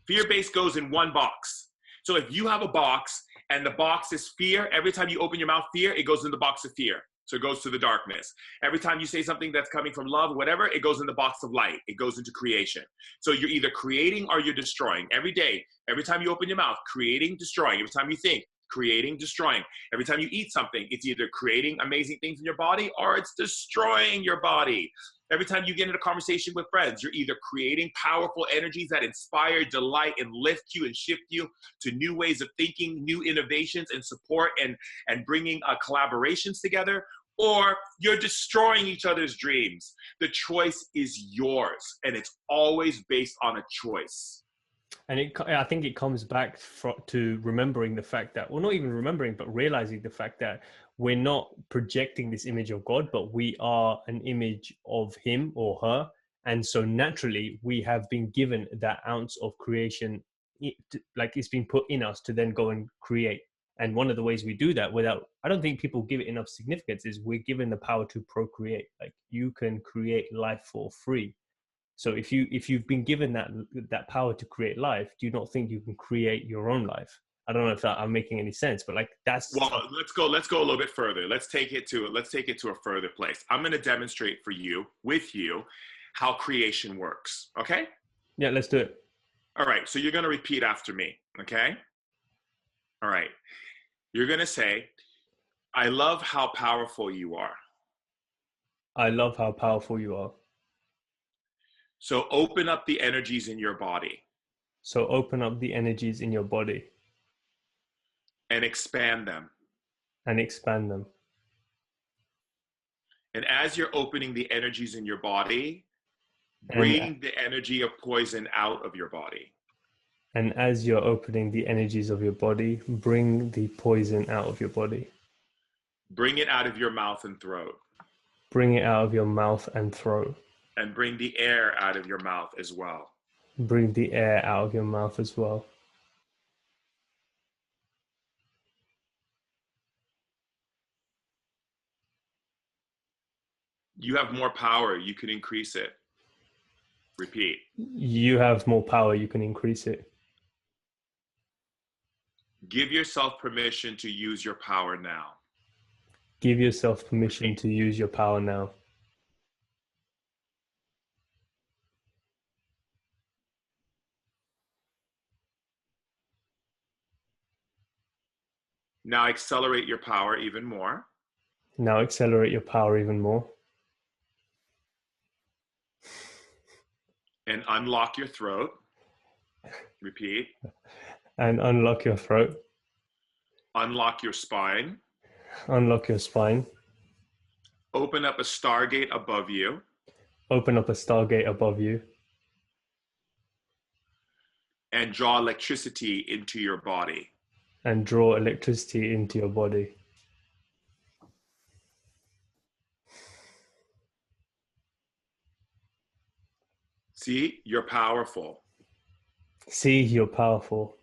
Fear-based goes in one box. So if you have a box and the box is fear, every time you open your mouth, fear, it goes in the box of fear. So it goes to the darkness. Every time you say something that's coming from love, whatever, it goes in the box of light. It goes into creation. So you're either creating or you're destroying. Every day, every time you open your mouth, creating, destroying. Every time you think, creating, destroying. Every time you eat something, it's either creating amazing things in your body or it's destroying your body. Every time you get into a conversation with friends, you're either creating powerful energies that inspire, delight, and lift you and shift you to new ways of thinking, new innovations and support and bringing collaborations together, or you're destroying each other's dreams. The choice is yours, and it's always based on a choice. And I think it comes back to remembering the fact that, well, not even remembering, but realizing the fact that we're not projecting this image of God, but we are an image of him or her. And so naturally, we have been given that ounce of creation, like it's been put in us to then go and create. And one of the ways we do that I don't think people give it enough significance, is we're given the power to procreate. Like you can create life for free. So if you've been given that power to create life, do you not think you can create your own life? I don't know if I'm making any sense, but like that's. Well, let's go a little bit further. Let's take it to a further place. I'm going to demonstrate for you, with you, how creation works. Okay? Yeah, let's do it. All right. So you're going to repeat after me. Okay? All right. You're going to say, I love how powerful you are. I love how powerful you are. So open up the energies in your body. So open up the energies in your body. And expand them. And expand them. And as you're opening the energies in your body, bring the energy of poison out of your body. And as you're opening the energies of your body, bring the poison out of your body. Bring it out of your mouth and throat. Bring it out of your mouth and throat. And bring the air out of your mouth as well. Bring the air out of your mouth as well. You have more power. You can increase it. Repeat. You have more power. You can increase it. Give yourself permission to use your power now. Give yourself permission to use your power now. Now accelerate your power even more. Now accelerate your power even more. And unlock your throat. Repeat. And unlock your throat. Unlock your spine. Unlock your spine. Open up a stargate above you. Open up a stargate above you. And draw electricity into your body. And draw electricity into your body. See, you're powerful. See, you're powerful.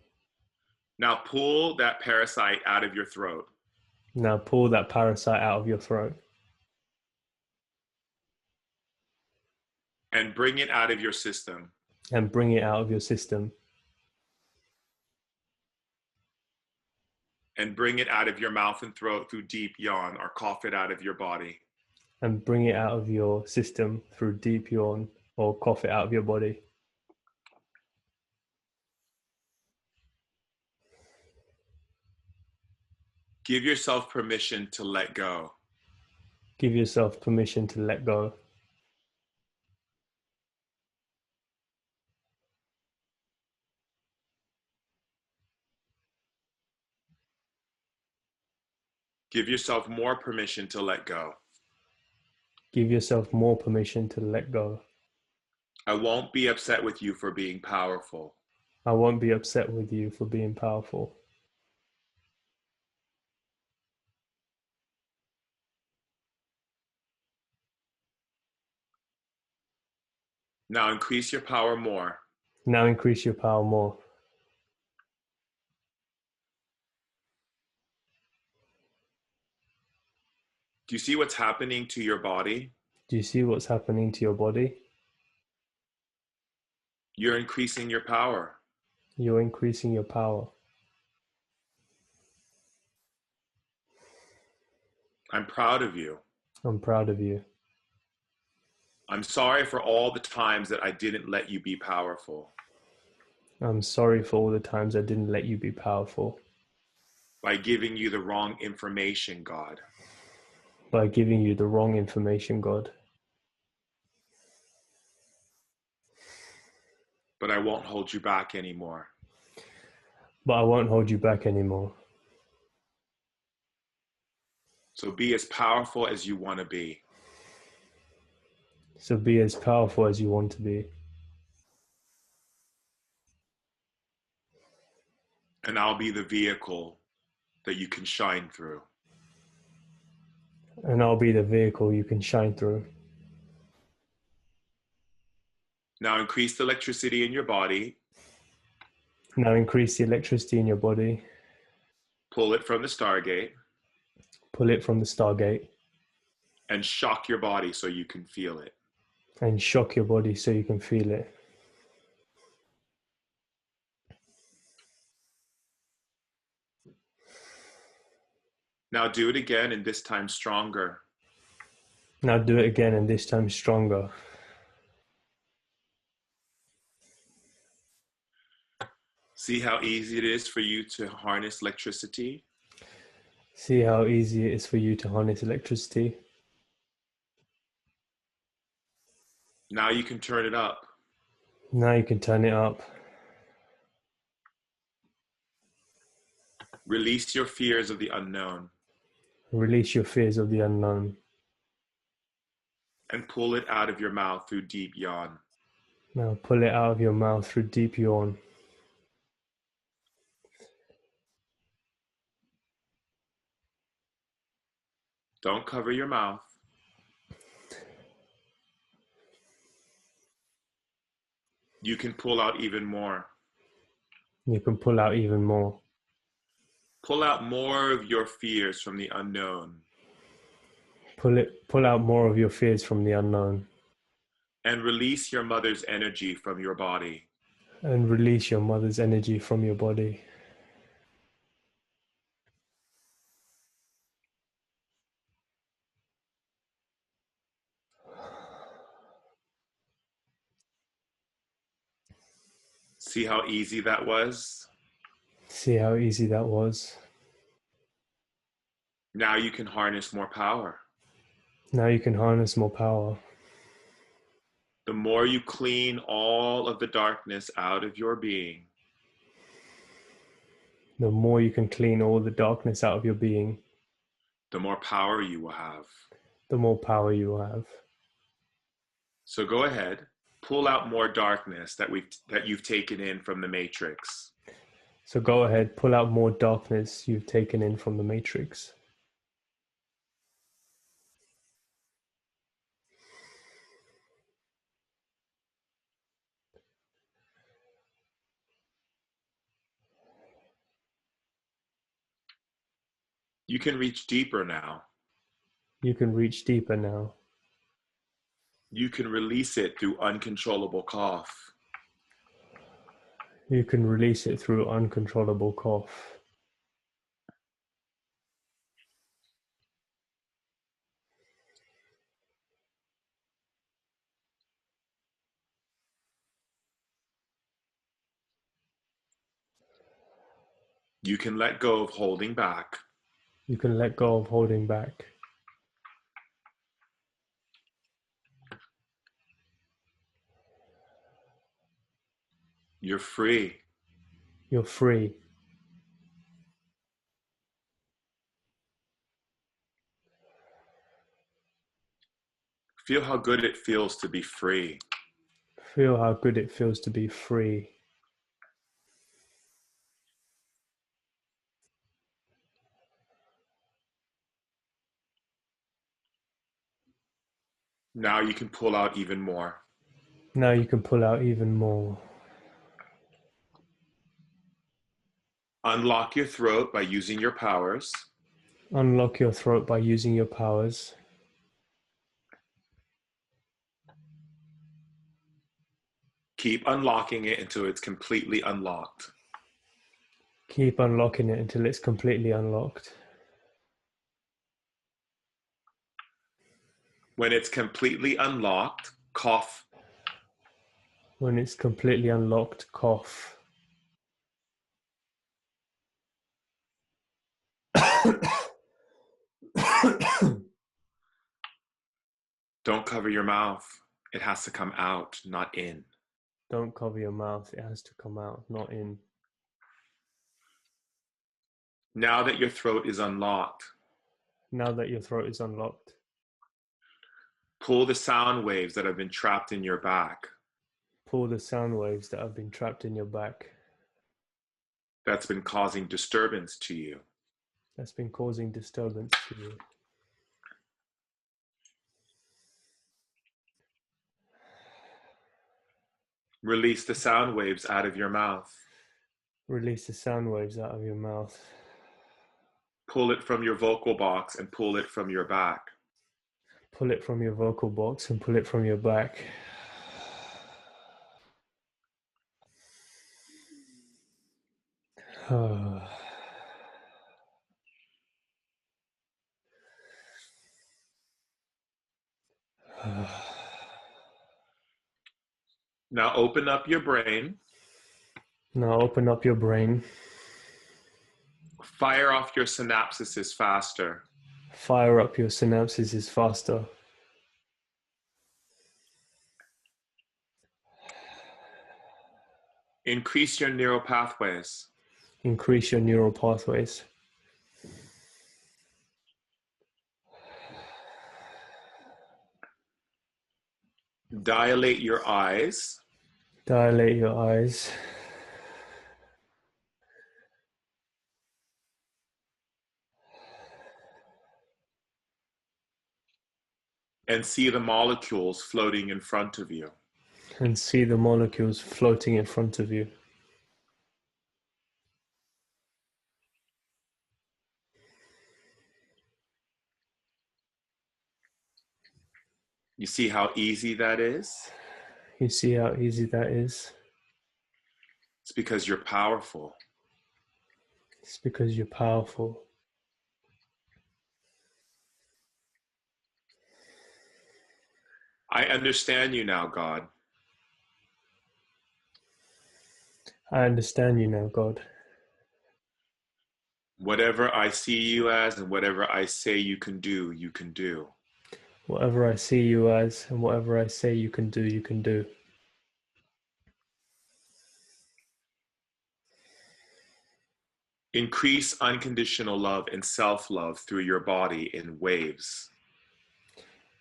Now pull that parasite out of your throat. Now pull that parasite out of your throat. And bring it out of your system. And bring it out of your system. And bring it out of your mouth and throat through deep yawn, or cough it out of your body. And bring it out of your system through deep yawn or cough it out of your body. Give yourself permission to let go. Give yourself permission to let go. Give yourself more permission to let go. Give yourself more permission to let go. I won't be upset with you for being powerful. I won't be upset with you for being powerful. Now increase your power more. Now increase your power more. Do you see what's happening to your body? Do you see what's happening to your body? You're increasing your power. You're increasing your power. I'm proud of you. I'm proud of you. I'm sorry for all the times that I didn't let you be powerful. I'm sorry for all the times I didn't let you be powerful. By giving you the wrong information, God. By giving you the wrong information, God. But I won't hold you back anymore. But I won't hold you back anymore. So be as powerful as you want to be. So be as powerful as you want to be. And I'll be the vehicle that you can shine through. And I'll be the vehicle you can shine through. Now increase the electricity in your body. Now increase the electricity in your body. Pull it from the stargate. Pull it from the stargate. And shock your body so you can feel it. And shock your body so you can feel it. Now do it again, and this time stronger. Now do it again, and this time stronger. See how easy it is for you to harness electricity? See how easy it is for you to harness electricity? Now you can turn it up. Now you can turn it up. Release your fears of the unknown. Release your fears of the unknown. And pull it out of your mouth through deep yawn. Now pull it out of your mouth through deep yawn. Don't cover your mouth. You can pull out even more. You can pull out even more. Pull out more of your fears from the unknown. Pull out more of your fears from the unknown. And release your mother's energy from your body. And release your mother's energy from your body. See how easy that was? See how easy that was? Now you can harness more power. Now you can harness more power. The more you clean all of the darkness out of your being, The more you can clean all the darkness out of your being, the more power you will have. the more power you will have. So go ahead, pull out more darkness that you've taken in from the matrix. So go ahead, pull out more darkness you've taken in from the matrix. You can reach deeper now. You can reach deeper now. You can release it through uncontrollable cough. You can release it through uncontrollable cough. You can let go of holding back. You can let go of holding back. You're free. You're free. Feel how good it feels to be free. Feel how good it feels to be free. Now you can pull out even more. Now you can pull out even more. Unlock your throat by using your powers. Unlock your throat by using your powers. Keep unlocking it until it's completely unlocked. Keep unlocking it until it's completely unlocked. When it's completely unlocked, cough. When it's completely unlocked, cough. Don't cover your mouth. It has to come out, not in. Don't cover your mouth. It has to come out, not in. Now that your throat is unlocked, Now that your throat is unlocked, pull the sound waves that have been trapped in your back. pull the sound waves that have been trapped in your back. That's been causing disturbance to you. That's been causing disturbance to you. Release the sound waves out of your mouth. Release the sound waves out of your mouth. Pull it from your vocal box and pull it from your back. Pull it from your vocal box and pull it from your back. Now open up your brain. Now open up your brain. Fire off your synapses faster. Fire up your synapses faster. Increase your neural pathways. Increase your neural pathways. Dilate your eyes. Dilate your eyes. And see the molecules floating in front of you. And see the molecules floating in front of you. You see how easy that is? You see how easy that is? It's because you're powerful. It's because you're powerful. I understand you now, God. I understand you now, God. Whatever I see you as and whatever I say you can do, you can do. Whatever I see you as and whatever I say you can do, you can do. Increase unconditional love and self-love through your body in waves.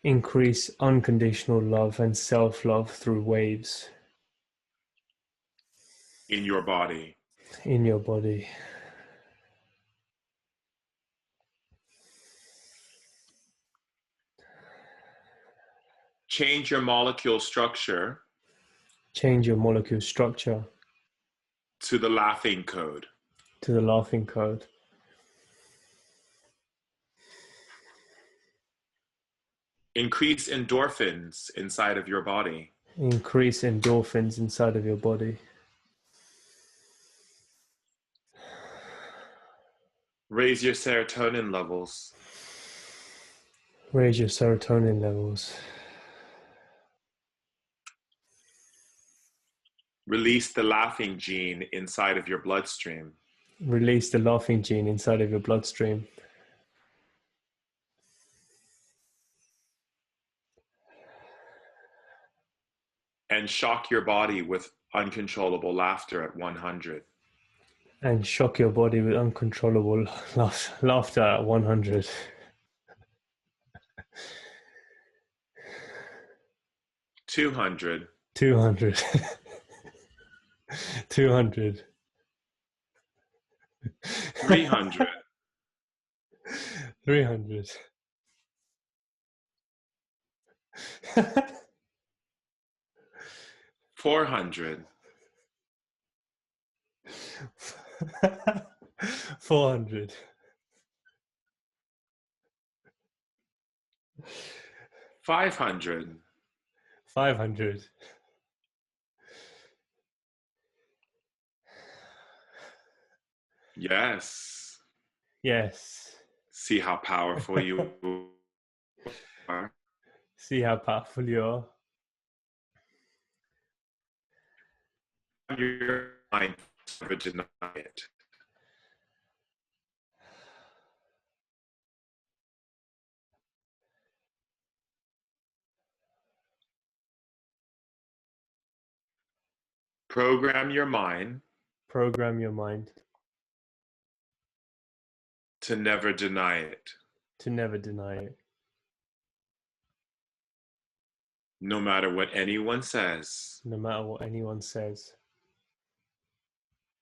Increase unconditional love and self-love through waves. In your body. In your body. Change your molecule structure. Change your molecule structure. To the laughing code. To the laughing code. Increase endorphins inside of your body. Increase endorphins inside of your body. Raise your serotonin levels. Raise your serotonin levels. Release the laughing gene inside of your bloodstream. Release the laughing gene inside of your bloodstream. And shock your body with uncontrollable laughter at 100. And shock your body with uncontrollable laughter at 100. 200. 200. 200. 300. 300. 400. 400. 500. 500. Yes. Yes. See how powerful you are. See how powerful you are. Your mind never deny it. Program your mind. Program your mind. To never deny it. To never deny it. No matter what anyone says. No matter what anyone says.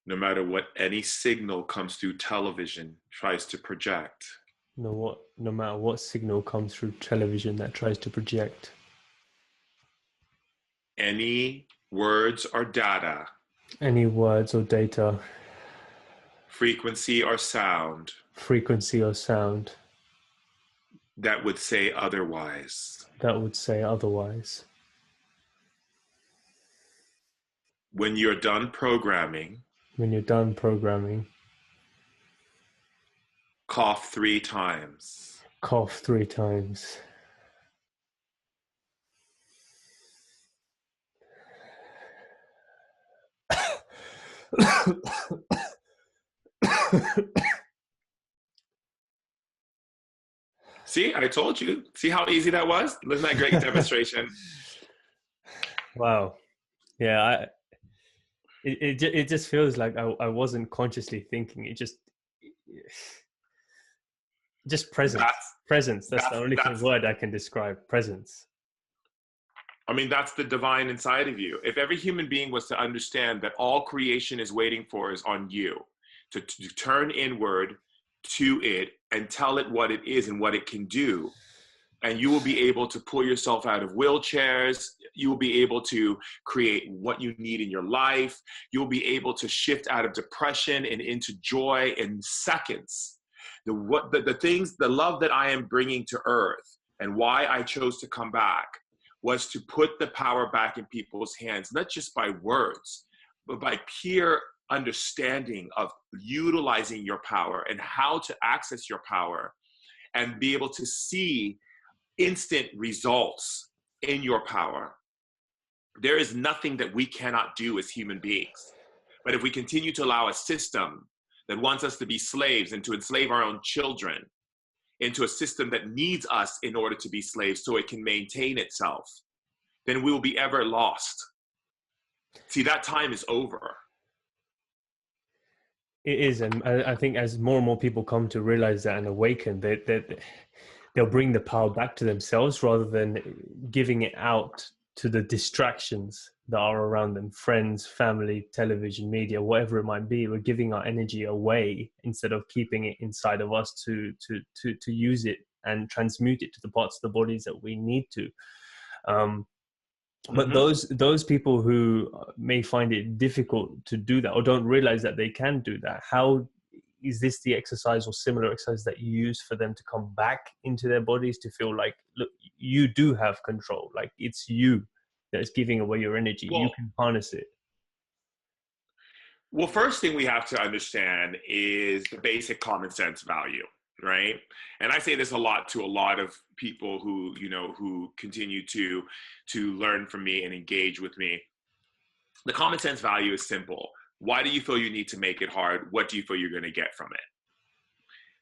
No matter what any signal comes through television tries to project. No matter what signal comes through television that tries to project. Any words or data. Any words or data. Frequency or sound. Frequency or sound. That would say otherwise. That would say otherwise. When you're done programming. When you're done programming. Cough 3 times. Cough 3 times. See, I told you. See how easy that was? Wasn't that a great demonstration? Wow. Yeah, it just feels like I wasn't consciously thinking. It just presence. Presence. That's the only word I can describe. Presence. I mean, that's the divine inside of you. If every human being was to understand that all creation is waiting for is on you, to turn inward to it and tell it what it is and what it can do, and you will be able to pull yourself out of wheelchairs. You will be able to create what you need in your life. You'll be able to shift out of depression and into joy in seconds. The things, the love that I am bringing to earth and why I chose to come back was to put the power back in people's hands, not just by words, but by pure understanding of utilizing your power and how to access your power and be able to see instant results in your power. There is nothing that we cannot do as human beings. But if we continue to allow a system that wants us to be slaves and to enslave our own children into a system that needs us in order to be slaves so it can maintain itself, then we will be ever lost. See, that time is over. It is, and I think as more and more people come to realize that and awaken, that they'll bring the power back to themselves rather than giving it out to the distractions that are around them, friends, family, television, media, whatever it might be. We're giving our energy away instead of keeping it inside of us to use it and transmute it to the parts of the bodies that we need to. But those people who may find it difficult to do that or don't realize that they can do that, how is this the exercise or similar exercise that you use for them to come back into their bodies to feel like, look, you do have control, like it's you that is giving away your energy, you can harness it? Well, first thing we have to understand is the basic common sense value, right? And I say this a lot to a lot of people who, you know, who continue to learn from me and engage with me. The common sense value is simple. Why do you feel you need to make it hard? What do you feel you're going to get from it?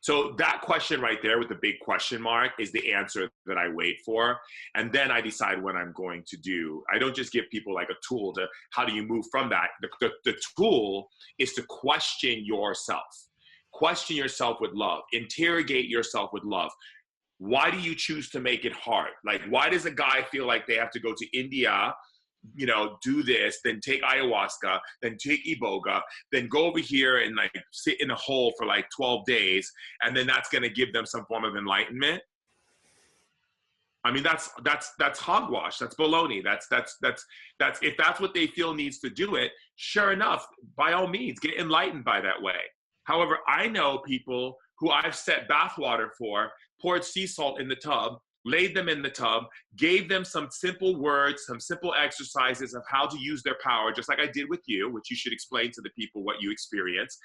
So that question right there with the big question mark is the answer that I wait for. And then I decide what I'm going to do. I don't just give people like a tool to how do you move from that. The tool is to question yourself. Question yourself with love. Interrogate yourself with love. Why do you choose to make it hard? Like, why does a guy feel like they have to go to India, you know, do this, then take ayahuasca, then take iboga, then go over here and like sit in a hole for like 12 days, and then that's going to give them some form of enlightenment? I mean, that's hogwash. That's baloney. That's if that's what they feel needs to do it, sure enough, by all means, get enlightened by that way. However, I know people who I've set bathwater for, poured sea salt in the tub, laid them in the tub, gave them some simple words, some simple exercises of how to use their power, just like I did with you, which you should explain to the people what you experience.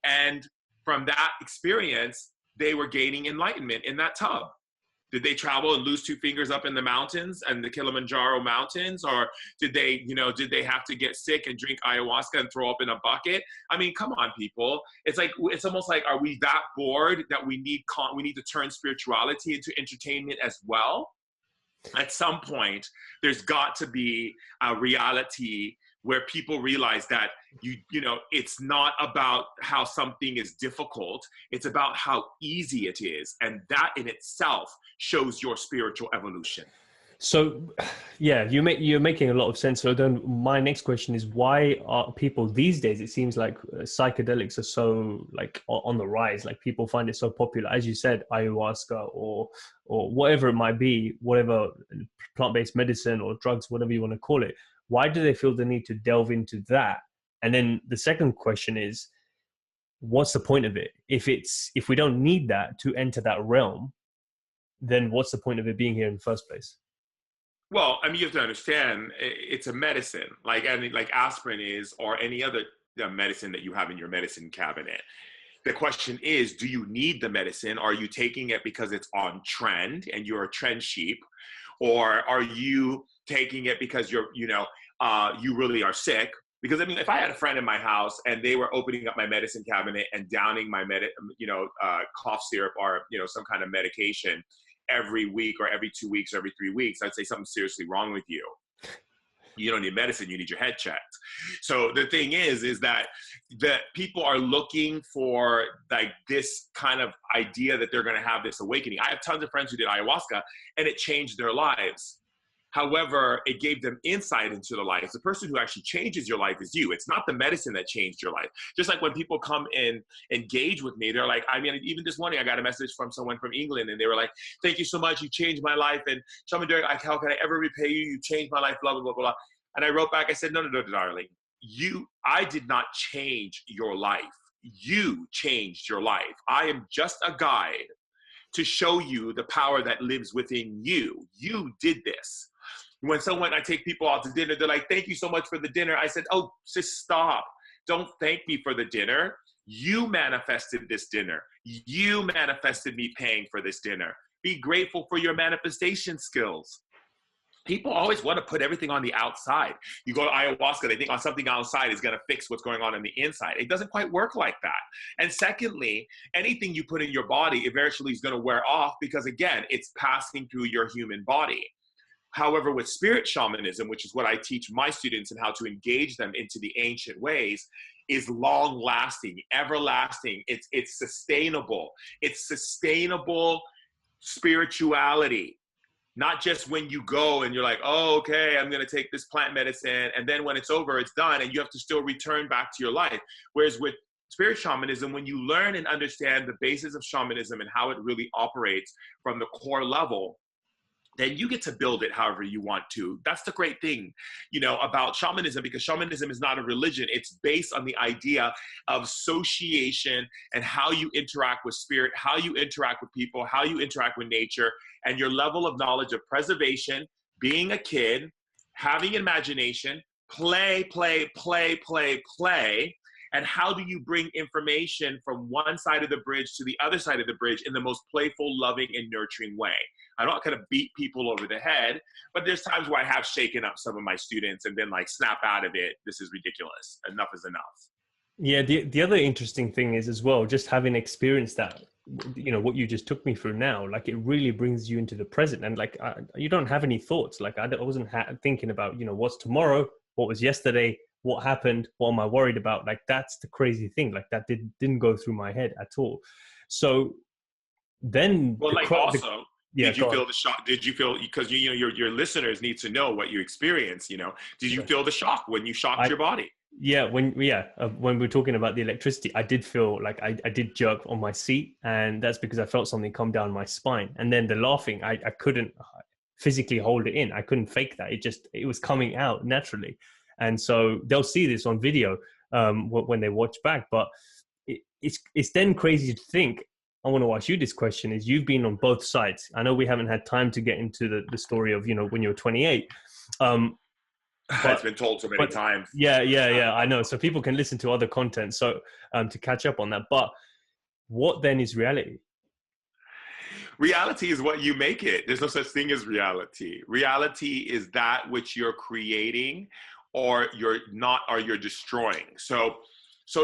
And from that experience, they were gaining enlightenment in that tub. Did they travel and lose 2 fingers up in the mountains and the Kilimanjaro mountains? Or did they, you know, did they have to get sick and drink ayahuasca and throw up in a bucket? I mean, come on, people. It's like, it's almost like, are we that bored that we need to turn spirituality into entertainment as well? At some point, there's got to be a reality where people realize that you know, it's not about how something is difficult, it's about how easy it is, and that in itself shows your spiritual evolution. So yeah, you're making a lot of sense. So then my next question is, why are people these days, it seems like psychedelics are so like on the rise, like people find it so popular, as you said, ayahuasca or whatever it might be, whatever plant-based medicine or drugs, whatever you want to call it. Why do they feel the need to delve into that? And then the second question is, what's the point of it? If we don't need that to enter that realm, then what's the point of it being here in the first place? Well, I mean, you have to understand, it's a medicine, like aspirin is, or any other medicine that you have in your medicine cabinet. The question is, do you need the medicine? Are you taking it because it's on trend and you're a trend sheep? Or are you taking it because you're, you know, you really are sick? Because I mean, if I had a friend in my house and they were opening up my medicine cabinet and downing my cough syrup or, you know, some kind of medication every week or every 2 weeks or every 3 weeks, I'd say something's seriously wrong with you. You don't need medicine, you need your head checked. So the thing is that people are looking for like this kind of idea that they're going to have this awakening. I have tons of friends who did ayahuasca and it changed their lives. However, it gave them insight into their life. The person who actually changes your life is you. It's not the medicine that changed your life. Just like when people come and engage with me, they're like, I mean, even this morning, I got a message from someone from England and they were like, thank you so much. You changed my life. And Shaman Durek, how can I ever repay you? You changed my life, blah, blah, blah, blah. And I wrote back, I said, no, darling. I did not change your life. You changed your life. I am just a guide to show you the power that lives within you. You did this. When I take people out to dinner, they're like, thank you so much for the dinner. I said, oh, just stop. Don't thank me for the dinner. You manifested this dinner. You manifested me paying for this dinner. Be grateful for your manifestation skills. People always want to put everything on the outside. You go to ayahuasca, they think on something outside is going to fix what's going on the inside. It doesn't quite work like that. And secondly, anything you put in your body eventually is going to wear off because, again, it's passing through your human body. However, with spirit shamanism, which is what I teach my students and how to engage them into the ancient ways, is long lasting, everlasting. It's sustainable. It's sustainable spirituality. Not just when you go and you're like, oh, okay, I'm going to take this plant medicine. And then when it's over, it's done. And you have to still return back to your life. Whereas with spirit shamanism, when you learn and understand the basis of shamanism and how it really operates from the core level, then you get to build it however you want to. That's the great thing, about shamanism, because shamanism is not a religion. It's based on the idea of association and how you interact with spirit, how you interact with people, how you interact with nature, and your level of knowledge of preservation, being a kid, having imagination, play, and how do you bring information from one side of the bridge to the other side of the bridge in the most playful, loving, and nurturing way. I'm not going to beat people over the head, but there's times where I have shaken up some of my students and been like, snap out of it. This is ridiculous. Enough is enough. Yeah, the other interesting thing is as well, just having experienced that, what you just took me through now, like it really brings you into the present. And like, you don't have any thoughts. Like I wasn't thinking about, what's tomorrow, what was yesterday, what happened, what am I worried about? Like, that's the crazy thing. Like that didn't go through my head at all. So then, did you feel the shock? Did you feel, because your listeners need to know what you experienced, did you feel the shock when you shocked your body? Yeah, when we're talking about the electricity, I did feel like I did jerk on my seat, and that's because I felt something come down my spine. And then the laughing, I couldn't physically hold it in. I couldn't fake that. It was coming out naturally. And so they'll see this on video when they watch back. But it's then crazy to think. I want to ask you this question: is you've been on both sides. I know we haven't had time to get into the story of when you were 28. It's been told so many times. Yeah. I know. So people can listen to other content. So to catch up on that. But what then is reality? Reality is what you make it. There's no such thing as reality. Reality is that which you're creating, or you're not, or you're destroying. So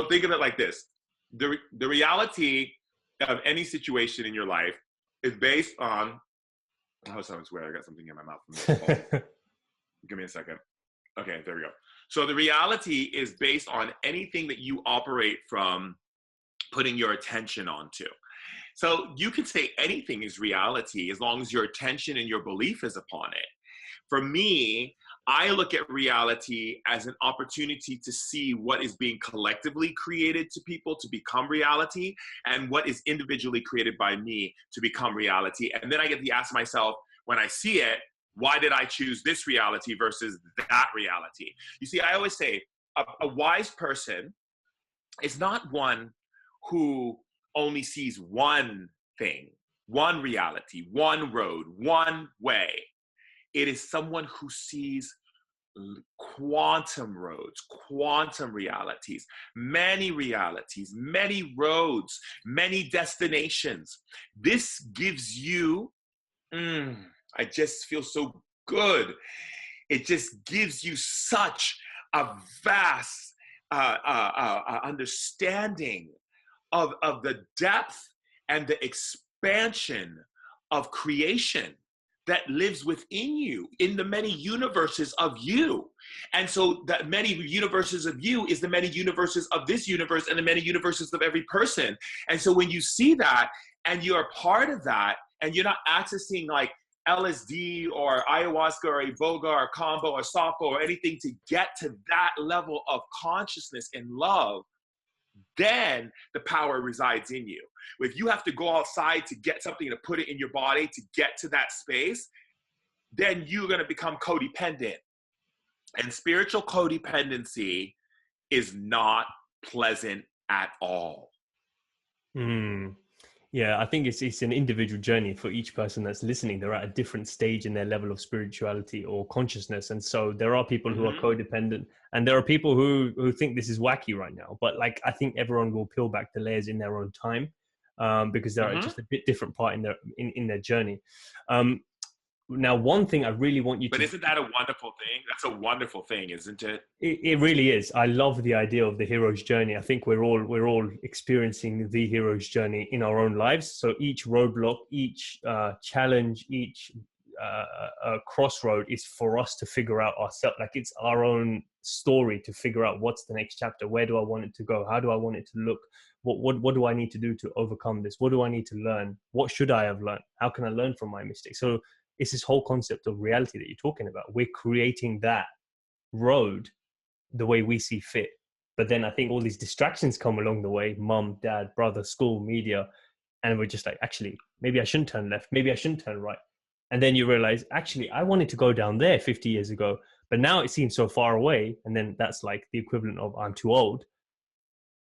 think of it like this: the reality of any situation in your life is based on. Oh, sounds weird. I got something in my mouth. Give me a second. Okay, there we go. So the reality is based on anything that you operate from putting your attention onto. So you can say anything is reality as long as your attention and your belief is upon it. For me, I look at reality as an opportunity to see what is being collectively created to people to become reality, and what is individually created by me to become reality. And then I get to ask myself, when I see it, why did I choose this reality versus that reality? You see, I always say a wise person is not one who only sees one thing, one reality, one road, one way. It is someone who sees quantum roads, quantum realities, many roads, many destinations. This gives you, I just feel so good. It just gives you such a vast understanding of the depth and the expansion of creation that lives within you, in the many universes of you. And so that many universes of you is the many universes of this universe and the many universes of every person. And so when you see that and you're a part of that, and you're not accessing like LSD or ayahuasca or iboga or combo or sapo or anything to get to that level of consciousness and love, then the power resides in you. If you have to go outside to get something to put it in your body to get to that space, then you're going to become codependent. And spiritual codependency is not pleasant at all. Yeah, I think it's an individual journey for each person that's listening. They're at a different stage in their level of spirituality or consciousness, and so there are people who are Hmm. codependent, and there are people who think this is wacky right now. But like, I think everyone will peel back the layers in their own time, because they're at Hmm. just a bit different part in their journey. Um, Now, one thing I really want you But to isn't that a wonderful thing? That's a wonderful thing, isn't it? it really is. I love the idea of the hero's journey. I think we're all experiencing the hero's journey in our own lives. So each roadblock, each challenge, each crossroad is for us to figure out ourselves. Like, it's our own story to figure out what's the next chapter. Where do I want it to go? How do I want it to look? What do I need to do to overcome this? What do I need to learn? What should I have learned? How can I learn from my mistakes? So it's this whole concept of reality that you're talking about. We're creating that road the way we see fit. But then I think all these distractions come along the way: mum, dad, brother, school, media. And we're just like, actually, maybe I shouldn't turn left. Maybe I shouldn't turn right. And then you realize, actually, I wanted to go down there 50 years ago, but now it seems so far away. And then that's like the equivalent of I'm too old.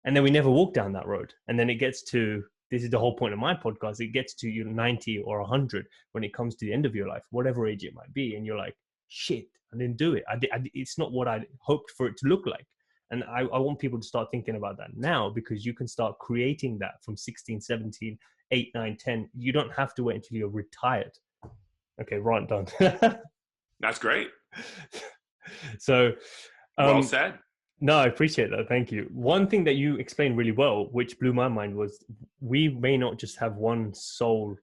And then we never walk down that road. And then it gets to, this is the whole point of my podcast, it gets to you 90 or 100 when it comes to the end of your life, whatever age it might be. And you're like, shit, I didn't do it. It's not what I hoped for it to look like. And I want people to start thinking about that now, because you can start creating that from 16, 17, 8, 9, 10. You don't have to wait until you're retired. Okay, rant done. That's great. So, Well um, said. no, I appreciate that. Thank you. One thing that you explained really well, which blew my mind, was we may not just have one soul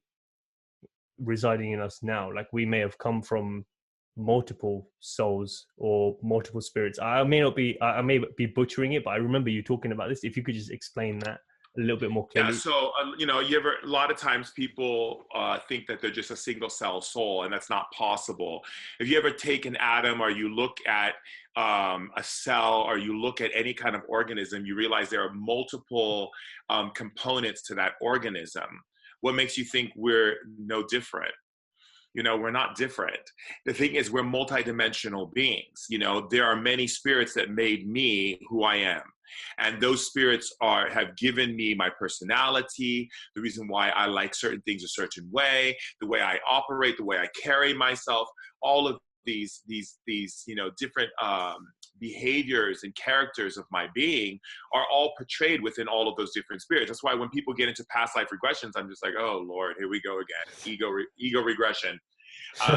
residing in us now. Like, we may have come from multiple souls or multiple spirits. I may be butchering it, but I remember you talking about this. If you could just explain that a little bit more Yeah, clearly. so a lot of times people think that they're just a single cell soul, and that's not possible. If you ever take an atom, or you look at a cell, or you look at any kind of organism, you realize there are multiple components to that organism. What makes you think we're no different? We're not different. The thing is, we're multidimensional beings. There are many spirits that made me who I am. And those spirits have given me my personality, the reason why I like certain things a certain way, the way I operate, the way I carry myself, all of these different behaviors and characters of my being are all portrayed within all of those different spirits. That's why when people get into past life regressions, I'm just like, oh Lord, here we go again, ego regression,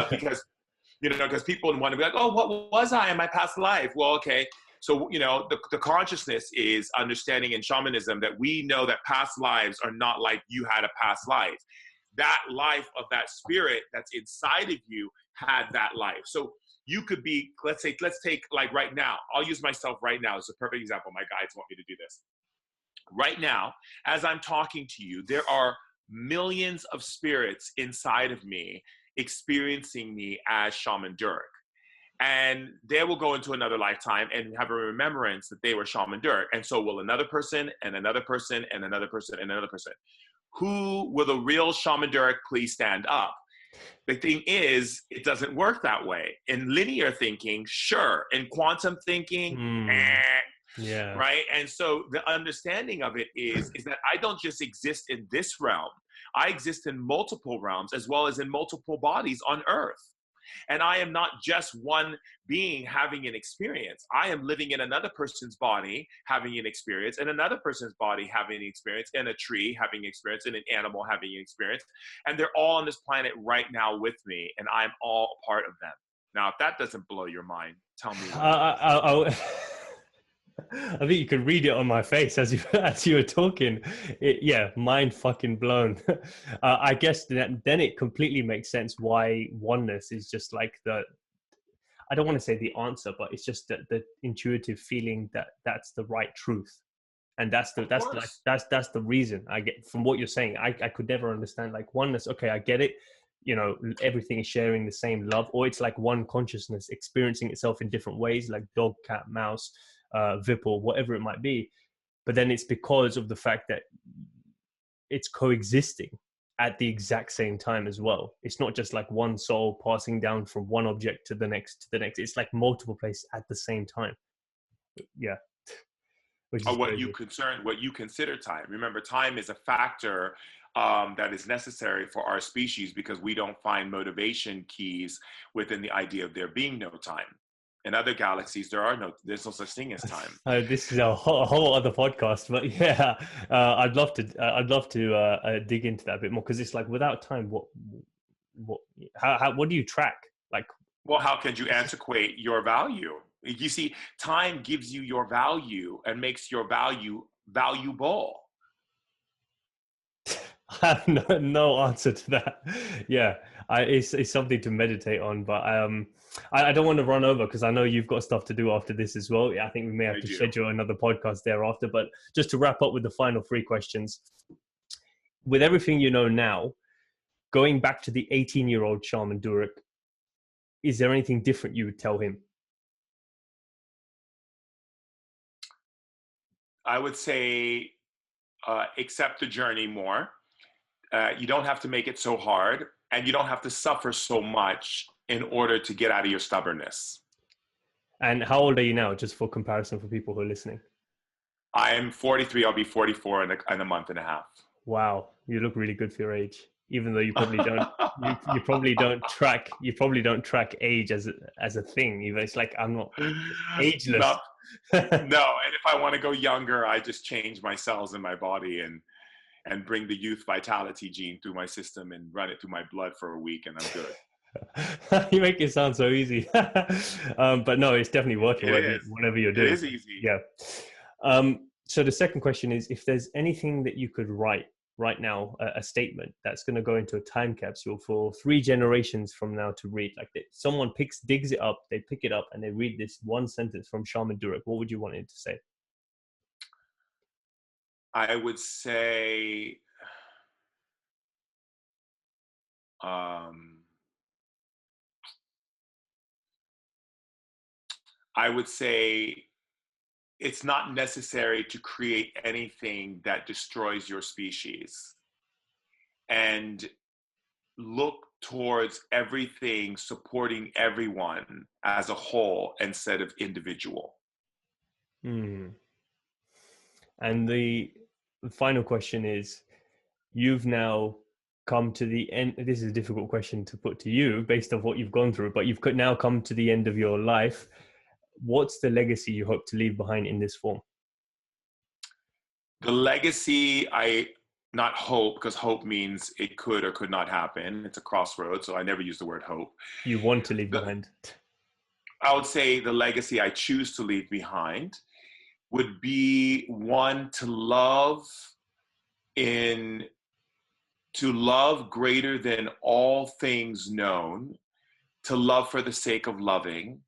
because people want to be like, oh, what was I in my past life? Well, okay. So, the consciousness is understanding in shamanism that we know that past lives are not like you had a past life. That life of that spirit that's inside of you had that life. So you could be, let's take like right now. I'll use myself right now as a perfect example. My guides want me to do this. Right now, as I'm talking to you, there are millions of spirits inside of me experiencing me as Shaman Durek. And they will go into another lifetime and have a remembrance that they were Shaman Durek. And so will another person, and another person, and another person, and another person. Who will the real Shaman Durek please stand up? The thing is, it doesn't work that way. In linear thinking, sure. In quantum thinking, Yeah. right? And so the understanding of it is that I don't just exist in this realm. I exist in multiple realms, as well as in multiple bodies on Earth. And I am not just one being having an experience. I am living in another person's body having an experience, and another person's body having an experience, and a tree having an experience, and an animal having an experience. And they're all on this planet right now with me, and I'm all a part of them. Now, if that doesn't blow your mind, tell me what does. I think you could read it on my face as you were talking. Yeah, mind fucking blown. I guess then it completely makes sense why oneness is just like I don't want to say the answer, but it's just the intuitive feeling that that's the right truth. And Of course. that's the reason I get from what you're saying. I could never understand like oneness. Okay, I get it. Everything is sharing the same love, or it's like one consciousness experiencing itself in different ways, like dog, cat, mouse, Vipple, whatever it might be. But then it's because of the fact that it's coexisting at the exact same time as well. It's not just like one soul passing down from one object to the next. It's like multiple places at the same time. Yeah. which Or is crazy. what you consider time. Remember, time is a factor that is necessary for our species because we don't find motivation keys within the idea of there being no time. In other galaxies, there's no such thing as time. This is a whole other podcast, but yeah, I'd love to dig into that a bit more because it's like without time, what, what do you track? Like, Well, how can you antiquate your value? You see, time gives you your value and makes your value valuable. I have no answer to that. Yeah, it's something to meditate on, but I don't want to run over because I know you've got stuff to do after this as well. Yeah, I think we may have I to do. schedule another podcast thereafter. But just to wrap up with the final three questions, with everything you know now, going back to the 18-year-old Shaman Durek, is there anything different you would tell him? I would say accept the journey more. You don't have to make it so hard, and you don't have to suffer so much in order to get out of your stubbornness. And how old are you now, just for comparison for people who are listening? I'm 43. I'll be 44 in a month and a half. Wow, you look really good for your age, even though you probably don't. You probably don't track age as a thing. Even it's like I'm not ageless. No, no. And if I want to go younger, I just change my cells in my body and bring the youth vitality gene through my system and run it through my blood for a week, and I'm good. You make it sound so easy. But no, it's definitely working whatever you're It doing. is easy. Yeah. So the second question is, if there's anything that you could write right now, a statement that's going to go into a time capsule for 3 generations from now to read, like someone digs it up, they pick it up and they read this one sentence from Shaman Durek, what would you want it to say? I would say, I would say it's not necessary to create anything that destroys your species, and look towards everything supporting everyone as a whole instead of individual. Hmm. And the final question is, you've now come to the end. This is a difficult question to put to you based on what you've gone through, but you've now come to the end of your life. What's the legacy you hope to leave behind in this form? The legacy, not hope, because hope means it could or could not happen. It's a crossroads, so I never use the word hope. You want to leave behind? I would say the legacy I choose to leave behind would be one to love greater than all things known, to love for the sake of loving,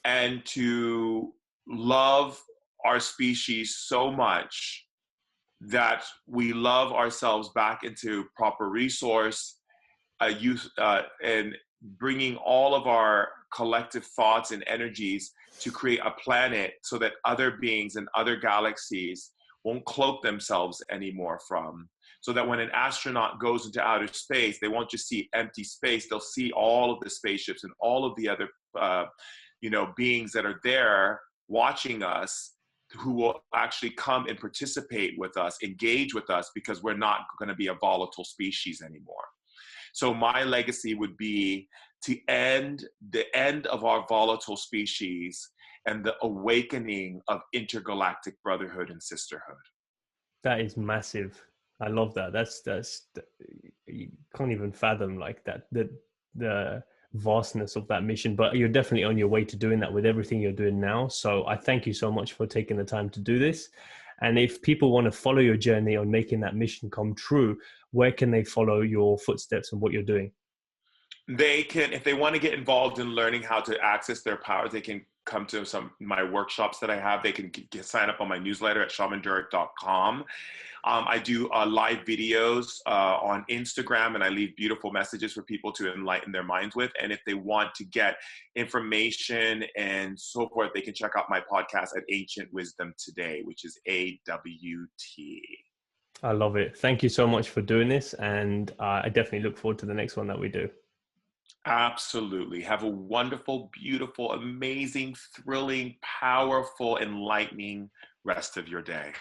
and to love our species so much that we love ourselves back into proper resource, use, and bringing all of our collective thoughts and energies to create a planet so that other beings in other galaxies won't cloak themselves anymore from. So that when an astronaut goes into outer space, they won't just see empty space, they'll see all of the spaceships and all of the other beings that are there watching us, who will actually come and participate with us, engage with us, because we're not going to be a volatile species anymore. So my legacy would be to end of our volatile species and the awakening of intergalactic brotherhood and sisterhood. That is massive. I love that. That's you can't even fathom like that, the vastness of that mission, but you're definitely on your way to doing that with everything you're doing now. So I thank you so much for taking the time to do this. And if people want to follow your journey on making that mission come true, where can they follow your footsteps and what you're doing? They can, if they want to get involved in learning how to access their powers, they can come to my workshops that I have. They can sign up on my newsletter at shamandurek.com. I do live videos on Instagram, and I leave beautiful messages for people to enlighten their minds with. And if they want to get information and so forth, they can check out my podcast at Ancient Wisdom Today, which is AWT. I love it. Thank you so much for doing this. And I definitely look forward to the next one that we do. Absolutely. Have a wonderful, beautiful, amazing, thrilling, powerful, enlightening rest of your day.